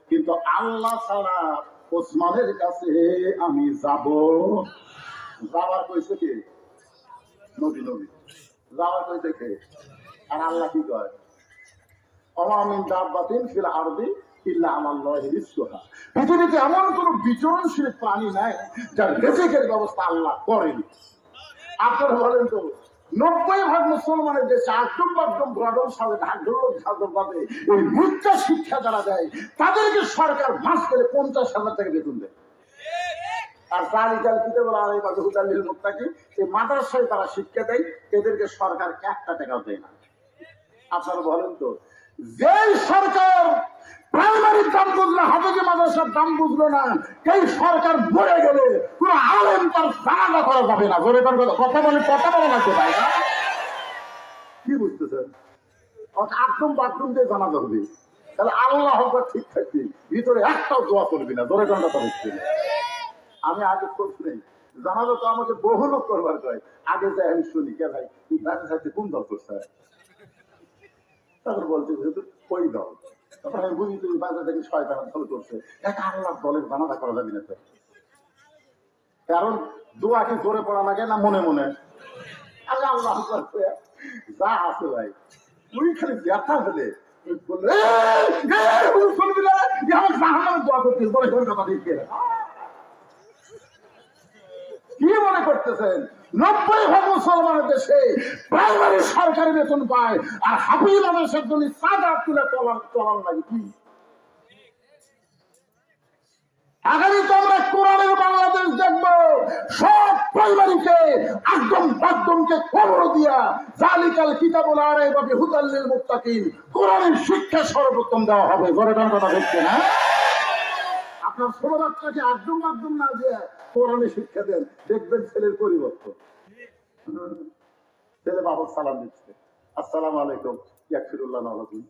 কিন্তু আল্লাহ ছাড়া ওসমানের কাছে আমি যাব। যাবার কইছে কি? নবী নবী যাবার কইছে কে? আর আল্লাহ কি কয়? পৃথিবীতে এমন কোন বিচরণশীল প্রাণী নাই যার রিজিকের ব্যবস্থা আল্লাহ করেনি। আপনারা বলেন তো, 90% মুসলমানের দেশে সালে ঢাকঢোল এই মিথ্যা শিক্ষা যারা দেয় তাদেরকে সরকার মাস করে 50,000 টাকা বেতন দেয়। আর তালিকাল কিতে বলা হয় মাদ্রাসার মুক্তাকি, এই মাদ্রাসায় তারা শিক্ষা দেয়, এদেরকে সরকার 1 টাকাও দেয় না। আপনারা বলেন তো, যেই সরকার প্রাইমারির দাম বুঝলো, হাফেজি মাদ্রাসার দাম বুঝলো না, এই সরকার মরে গেলে কোন আলেম তার জানাজা করা যাবে না। জোরে কথা বলে লাগছে ভাই, কি বুঝতেছেন? একদম বাথরুম দিয়ে জানাজা হবে, তাহলে আল্লাহ ঠিক থাকবে, ভিতরে একটাও দোয়া করবি না। জোরে কথা হচ্ছে, আমি আগে করছি নেই জানাজা তো আমাকে বহু লোক করবার কয়, আগে যাই আমি শুনি কে ভাই তুই বাড়ির সাথে কোন দল করছে, তারপর বলছে যেহেতু ওই দল, তখন আমি বুঝি তুমি বাজার থেকে শয়তান দল করছে, এক আল্লাহ দলের জানাজা করা যাবে না। কারণ দোয়া কি জোরে পড়া লাগে না মনে মনে? আল্লাহ আল্লাহ যা আছে ভাই, তুই খালি ব্যথা হলে কি মনে করতেছেন 90% মুসলমানের দেশে প্রাইমারি সরকারি বেতন পায়, আর হাফিজ মানুষের জন্য সাদা তুলে চলার লাগে কি? আগামী তো আমরা কোরআনের বাংলাদেশ দেখবো, সব প্রাইমারিকে একদম বাধ্যমকে কবর দিয়া জালিকাল কিতাবুল আরাইবা বিহুদাল্লিল মুত্তাকিন, কোরআনের শিক্ষা সর্বোত্তম দেওয়া হবে। গরেটার কথা দেখছে না? আপনার ছোট বাচ্চাকে একদম না দিয়ে কোরআনের শিক্ষা দেন, দেখবেন ছেলের পরিবর্তন। ছেলে বাবুর সালাম দিচ্ছে, আসসালামু আলাইকুম, ইয়াকফিরুল্লাহ লাকুম।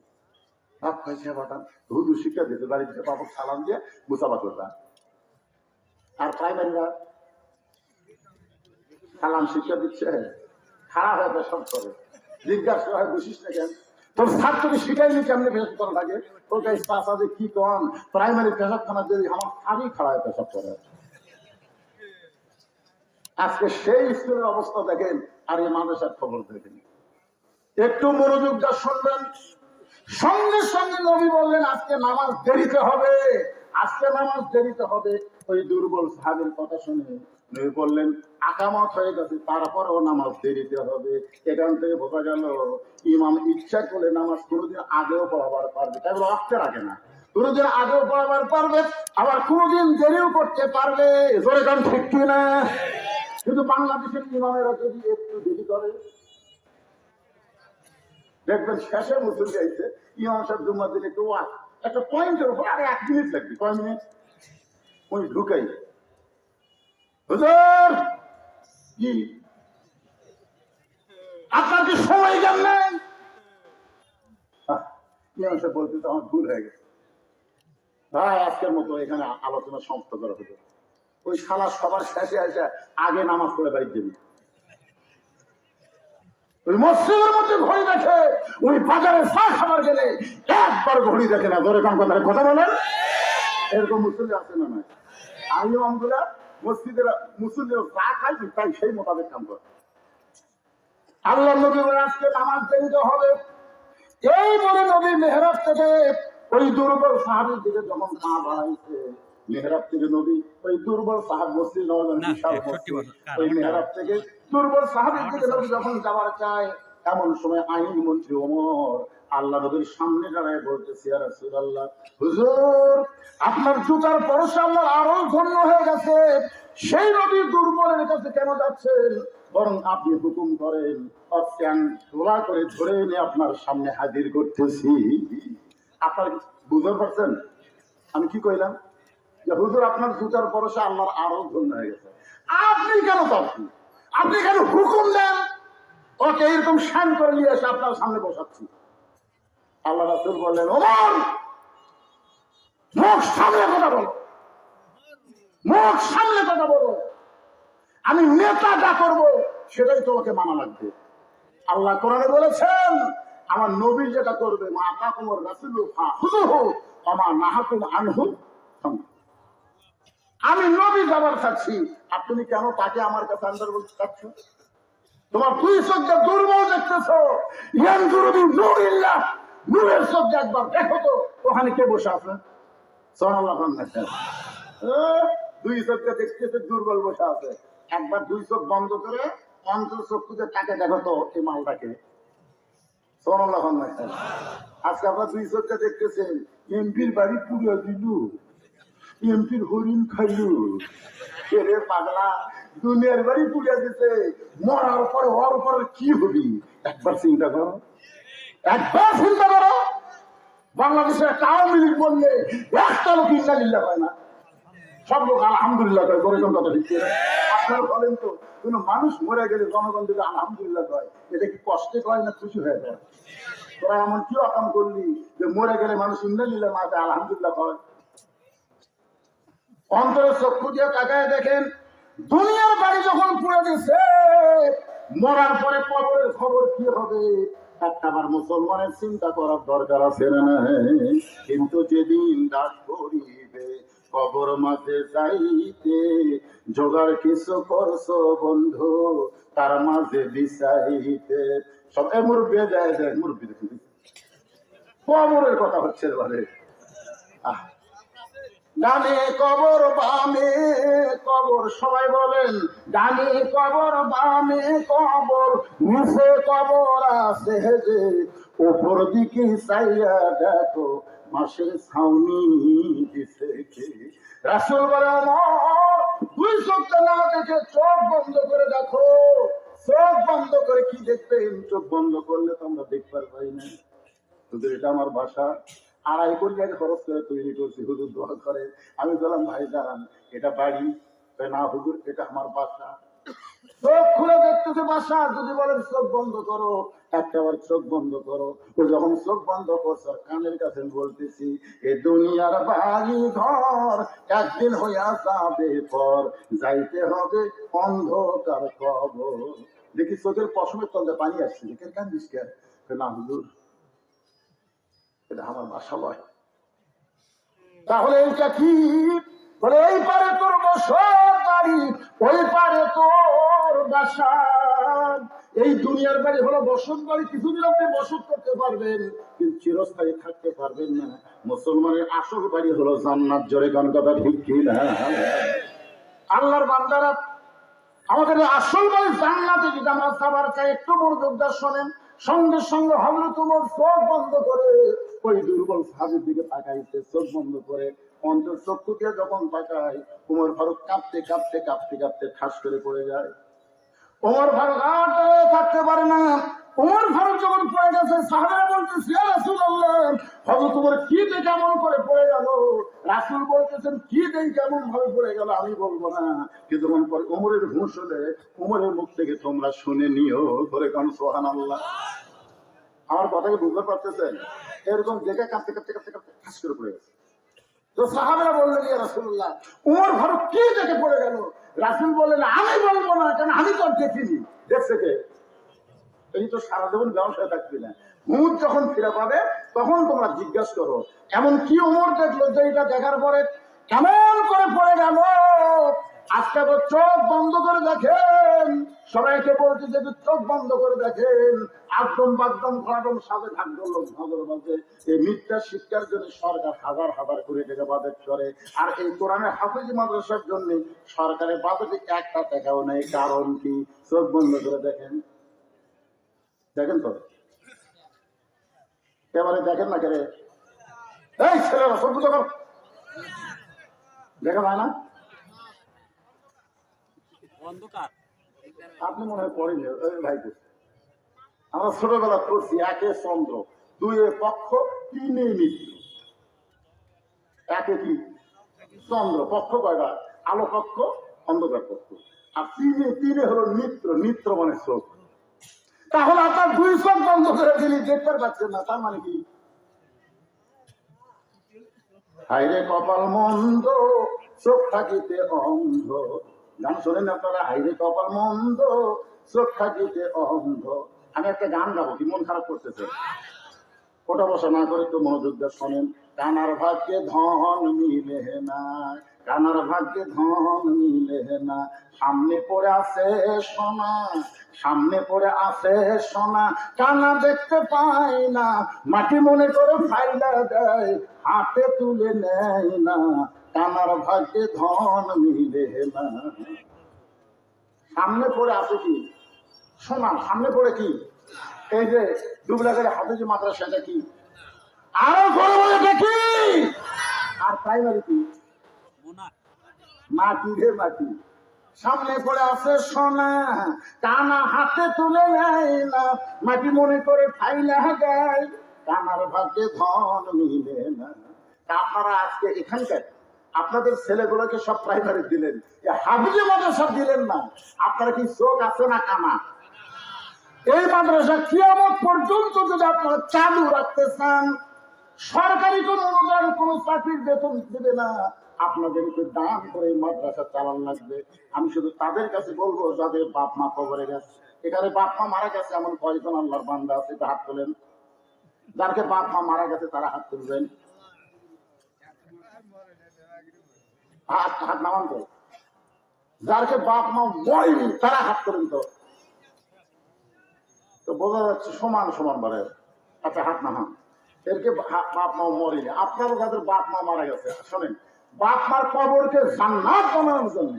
বাপ পয়সা পাঠান, হুজুর শিক্ষা দিতে বাড়িতে বাবুর সালাম দিয়ে মুসাফা করবা। আর প্রাইমারিরা সালাম শিক্ষা দিচ্ছে, খারাপ হয়ে পেশাব করে, জিজ্ঞাসা হয় বসিস না কেন, তোর ছাত্রকে শিখাইনি কেমনি পেশাব করা লাগে, তোর কাছে চাষা যে কি কন প্রাইমারি পেশাবখানা যদি আমার খালি খারাপ পেশাব করে। আজকে সেই স্কুলের অবস্থা দেখেন, আর এই মাদ্রাসার খবর দেখেন। একটু মনোযোগ দিয়ে শুনবেন। সঙ্গে সঙ্গে নবী বললেন আজকে নামাজ দেরিতে হবে, আজকে নামাজ দেরিতে হবে। ওই দুর্বল সাহাবীর কথা শুনে নবী বললেন আকামত হয়ে গেছে, তারপরেও নামাজ দেরিতে হবে। এখান থেকে বোঝা গেল ইমাম ইচ্ছা করলে নামাজ কোনোদিন আগেও পড়াবার পারবে, তাই রক্তে রাখে না, কোনোদিন আগেও পড়াবার পারবে, আবার কোনোদিন দেরিও করতে পারবে। জোরে গান ঠিক কিনা? কিন্তু বাংলাদেশের ইমামেরা যদি একটু দেরি করে, দেখবেন শেষে মুসলিম গাইছে ইমাম সাহেব জুম্মার দিন একটু একটা পয়েন্টের উপর আরে 1 মিনিট লাগবে, কয় মিনিট ওই ঢুকাই, হুজুর কি আপনার কি সময় জ্ঞান নেই? ইমাম সাহেব বলতে তো আমার ভুল হয়ে গেছে ভাই, আজকের মতো এখানে আলোচনা সমাপ্ত করা হতো। ওই শালা সবার শেষে এসে আগে নামাজ পড়ে বাড়ি দেবে, ওই মসজিদের মধ্যে ঘড়ি দেখে, ওই বাজারে চা খাবার গেলে একবার ঘড়ি দেখে না। ধরে কাম কথা বলেন, এরকম মুসল্লি আছে না? নয় আমিও আমগুলা মসজিদের মুসল্লি চা খাই, তাই সেই মোতাবেক কাম করে। আল্লাহ নবী আজকে নামাজ দেরিতে হবে, এই বলে নবী মেহরাব থেকে ওই দুর্বল সাহাবীর দিকে যখন পা বাড়াইছে, মেহরাব থেকে নবী ওই দুর্বল সাহাব মসজিদ ওই মেহরাব থেকে দুর্বল সাহাবীর দিকে নবী যখন যাওয়ার চায়, এমন সময় আইন মন্ত্রী ওমর আল্লাহ নবীর সামনে দাঁড়ায় বলতেছে ইয়া রাসূলুল্লাহ, হুজুর আপনার জুতার পরশে আল্লাহর আরো ধন্য হয়ে গেছে, সেই নবী দুর্বলের কাছে কেন যাচ্ছেন? বরং আপনি হুকুম করেন অত্যাং তোলা করে ধরে এনে আপনার সামনে হাজির করতেছি। আপনার বুঝতে পারছেন আমি কি কইলাম? যে হুজুর আপনার জুতার পরশে আল্লাহর আরো ধন্য হয়ে গেছে, আপনি কেন পাচ্ছেন? আপনি কেন হুকুম দেন ওকে এরকম শান করে নিয়ে এসে আপনার সামনে বসাচ্ছি? আল্লাহ রাসূল বললেন ওমর মুখ সামনে কথা বলো, মুখ সামনে কথা বলো, আমি নেতা যা করবো সেটাই তোমাকে মানা লাগবে। আল্লাহ কোরআনে বলেছেন আমার নবী যেটা করবে মা তাকুমুর রাসূলু ফাখুযুহু ওয়া মা নাহাকুম আনহু। আমি নবী যাবার চাচ্ছি, আপনি কেন তাকে আমার কাছে আনবার বলতে চাচ্ছ? তোমার দুই চোখে দুর্বল দেখতেছো, ইয়ানজুরু বিনূরিল্লাহ, নূরের চোখে একবার দেখো তো ওখানে কে বসে আছে। সুবহানাল্লাহ। দুই চোখে দেখতেছে দুর্বল বসে আছে, একবার দুই চোখ বন্ধ করে অন্তর চক্ষুতে তাকে দেখো তো এই মালটাকে। সুবহানাল্লাহ। আজকে আপনার দুই চোখে দেখতেছেন এমপির বাড়ি পুড়িয়ে দিল, এমপির হরিণ খাইলু, ছেলে পাগলা দুনিয়ার বাড়ি পুড়িয়ে দিতে, মরার পরে ওর পরে কি হবি একবার চিন্তা করো। একবার চিন্তা করো, বাংলাদেশের একটা আওয়ামী লীগ বললে একটা লোক ইন্নালিল্লাহ হয় না, সব লোক আলহামদুলিল্লাহ কয়। করে কথা ঠিক আছে? আপনারা বলেন তো, কোন মানুষ মরে গেলে জনগণ যদি আলহামদুলিল্লাহ কয়, এটা কি কষ্টে কয় না খুশি হয়ে যায়? তোরা এমন কি অকাম করলি যে মরে গেলে মানুষ ইন্নালিল্লাহ না কয়, আলহামদুলিল্লাহ কয়? অন্তরে চক্ষু দিয়ে তাকায় দেখেন, দুনিয়ার বাড়ি যখন পুড়ে গেছে, মরার পরে কবরের খবর কি হবে একটাবার মুসলমানের চিন্তা করার দরকার আছে না? কিন্তু যেদিন ডাক পড়িবে কবর মাঝে যাইতে, জোগাড় কিছু করছো বন্ধু তার মাঝে বিছাইতে। সব মুরব্বী যায় যায়, মুরব্বী দেখুন কবরের কথা হচ্ছে এবারে। ডানে কবর বামে কবর, সবাই বলেন ডানে কবর বামে কবর, নিচে কবর আছে যে, উপর দিকে চাইয়া দেখো মাসের ছাউনি দিছে কে। রাসূল বলে আমার দুই চোখটা না দেখে চোখ বন্ধ করে দেখো। চোখ বন্ধ করে কি দেখবেন? চোখ বন্ধ করলে তো আমরা দেখতে পাই না। শুধু এটা আমার ভাষা, 2.5 কোটি টাকা খরচ করে তৈরি করছি, হুজুর দোয়া করে। আমি বললাম ভাই দাঁড়ান, এটা বাড়ি না হুজুর, এটা আমার বাসা। চোখ খুলে দেখতেছে বাসা, যদি বলেন চোখ বন্ধ করো, একটাবার চোখ বন্ধ করো। ও যখন চোখ বন্ধ করছে কানের কাছে বলতেছি, এ দুনিয়ার বাড়ি ঘর একদিন হইয়া যাবে পর, যাইতে হবে অন্ধকার কবর। দেখি চোখের পশমের তলে পানি আসছে, দেখেন কান্দিস কেন? না হুজুর, এটা আমার বাসা লয়। তাহলে এইটা কি? বলে এই পারে তোর বসত বাড়ি, ওই পারে তোর বাসা। এই দুনিয়ার বাড়ি হলো বসত বাড়ি, কিছুদিন আপনি বসত করতে পারবেন কিন্তু চিরস্থায়ী থাকতে পারবেন না। মুসলমানের আসল বাড়ি হলো জান্নাত। জোরে গান কথা ঠিক কি না? আল্লাহর বান্দারা, আমাদের আসল বাড়ি জান্নাতে যদি আমরা সবার চাই, একটু মনোযোগ দিয়ে শোনেন। সঙ্গে সঙ্গে হযরত ওমর চোখ বন্ধ করে ওই দুর্বল সাহাবীর দিকে তাকাইছে, চোখ বন্ধ করে অন্তর চক্ষু দিয়ে যখন তাকায়, ওমর ফারুক কাঁপতে কাঁপতে কাঁপতে কাঁপতে ঠাস করে পড়ে যায়। ওমর ফারুক আর থাকতে পারে না। ওমর ফারুক যখন পড়ে গেছে, সাহাবারা বলতেছে ইয়া রাসূলুল্লাহ, হযরত ওমর কি দিয়ে কেমন করে পড়ে গেল? রাসূল বলতেছেন কি দিয়ে কেমন ভাবে পড়ে গেল আমি বলবো না, কিছুক্ষণ পরে ওমরের হুঁশ হলে ওমরের মুখ থেকে তোমরা শুনে নিও। ধরে কারণ সুবহানাল্লাহ। আমার কথাকে বুঝতে পারতেছেন? এরকম দেখে কাঁপতে কাঁপতে কাঁপতে কাঁপতে ঠাস করে পড়ে গেছে। তো সাহাবারা বললেন ইয়া রাসূলুল্লাহ, ওমর ফারুক কি দেখে পড়ে গেল? রাসূল বললেন আমি বলবো না, কারণ আমি তো দেখিনি। দেখছে কে? এই তো সারা জীবন ব্যবসায় থাকবি না, মুখ যখন ফিরে পাবে তখন তোমরা জিজ্ঞাসা করো এমন কি ওমর দেখলো যে এটা দেখার পরে কেমন করে পড়ে গেল। আজকে তো চোখ বন্ধ করে দেখেন, সবাইকে বলছে যে চোখ বন্ধ করে দেখেন, একদম বাকদম ঘাটম সাথে থাকবে লোক নগর মাঝে। এই মিথ্যা শিক্ষার জন্য সরকার হাজার হাজার কোটি টাকা বাজেট করে, আর এই কোরআনের হাফেজ মাদ্রাসার জন্য সরকারের বাজেটে একটা টাকাও নেই। কারণ কি? চোখ বন্ধ করে দেখেন। দেখেন তো, এবারে দেখেন না কেন? এই ছেলেরা সব বুঝতে পারো, দেখা যায় না? আপনি মনে হয় পড়েনি ভাই। আমরা ছোটবেলা করছি, একে চন্দ্র, দুয়ে পক্ষ, তিনে মিত্র। একে কি? চন্দ্র। পক্ষ কয়টা? আলো পক্ষ, অন্ধকার পক্ষ। আর তিনে তিনে হলো মিত্র। মিত্র মানে চোখ। তাহলে আপনার দুই চোখ বন্ধ করে দিলি, দেখতে পাচ্ছেন না, তার মানে কি? হাইরে কপাল মন্দ, চোখ থাকিতে অন্ধ। গান শোনেন আপনারা? হাইরে কপাল মন্দ, চোখ থাকিতে অন্ধ। আমি একটা গান গাবো, কি মন খারাপ করতেছে? ওটা বসা না করে একটু মনোযোগ দিয়ে শোনেন। কানার ভাগ্যে ধন মিলে না, কানার ভাগ্যে ধন মিলে না, সামনে পড়ে আছে সোনা, সামনে পড়ে আছে সোনা, কানা দেখতে পায় না, মাটি মনে করে ফাইলা দেয়, হাতে তুলে নেয় না, কানার ভাগ্যে ধন মিলে না। সামনে পড়ে আছে কি? সোনা। সামনে পড়ে কি? এই যে দুবলাগের হাতে যে মাদ্রাসা, সেটা কি? আরো বড় বড় দেখি। আর প্রাইমারি কি? মাটি রে মাটি। সামনে পড়ে আছে সোনা, কানা হাতে তুলে নেয় না, মাটি মনে করে ফাইলা দেয়, কানার ভাগ্যে ধন মিলে না। আপনারা আজকে এখানকার আপনাদের ছেলেগুলোকে সব প্রাইমারি দিলেন, হাবিজে মাদ্রাসা দিলেন না। আপনারা কি চোখ আছে না কানা? এই মাদ্রাসা কিয়ামত পর্যন্ত যদি আপনারা চালু রাখতে চান, সরকারি কোন অনুদান কোন চাকরির বেতন দেবে না, আপনাদেরকে দান করে এই মাদ্রাসা চালান লাগবে। আমি শুধু তাদের কাছে বলবো যাদের বাপ মা কবরে গেছে। এখানে বাপ মা মারা গেছে এমন কয়েকজন আল্লাহর বান্দা আছে, হাত তোলেন। যারকে বাপ মা মারা গেছে তারা হাত তুলবেন, হাত নামান তো। যারকে বাপ মা মরেনি তারা হাত তোলেন তো। তো বোঝা যাচ্ছে সমান সমান বারে। আচ্ছা হাত নামান। এরকে বাপ মা মরেনি, আপনারও যাদের বাপ মা মারা গেছে, শোনেন, বাপ মার কবরকে জান্নাত বানানোর জন্য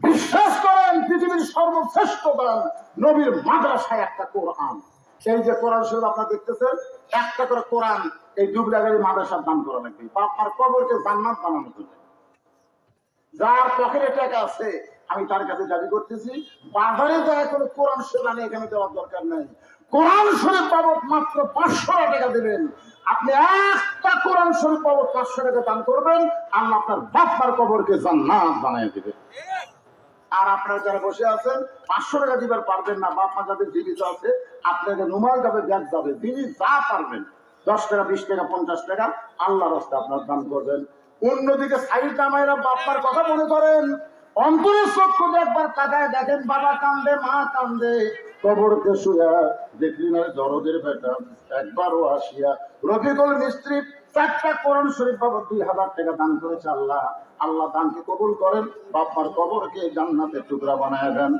বিশ্বাস করেন পৃথিবীর সর্বশ্রেষ্ঠ দান নবীর মাদ্রাসায় একটা কোরআন। এই যে কোরআন শরীফ আপনারা দেখতেছেন, একটা করে কোরআন এই ডুবলাগাড়ি মাদ্রাসার দান করা লাগবে বাপ মার কবরকে জান্নাত বানানোর জন্য। যার পকেটে টাকা আছে আমি তার কাছে দাবি করতেছি, বাজারে যায় কোনো কোরআন শরীফ আনে এখানে দেওয়ার দরকার নাই। কোরআন শরীফ বাবদ মাত্র 500 টাকা দেবেন। আপনি একটা কোরআন শরীফ বাবদ 500 টাকা দান করবেন, আল্লাহ আপনার বাপ মার কবরকে জান্নাত বানিয়ে দেবে। আর আপনারা যারা বসে আছেন 500 টাকা দিবার পারবেন না, বাপ মা যাদের জীবিত আছে, আপনাকে রুমাল যাবে, ব্যাগ যাবে, তিনি যা পারবেন 10 টাকা 20 টাকা 50 টাকা আল্লাহর রাস্তায় আপনার দান করবেন। অন্যদিকে সাইড জামাইরা বাপ্পার কথা মনে করেন, অন্তরের চক্ষু একবার তাকায় দেখেন, বাবা কান্দে, মা কান্দে, কবরকে শুয়া দেখলি না দরদের বেটা একবারও আসিয়া। রফিকুল মিস্ত্রি 4টা কোরআন শরীফ বাবদ 2000 টাকা দান করেছে। আল্লাহ আল্লাহ দানকে কবুল করেন, বাপ্পার কবরকে জান্নাতের টুকরা বানায় দেন।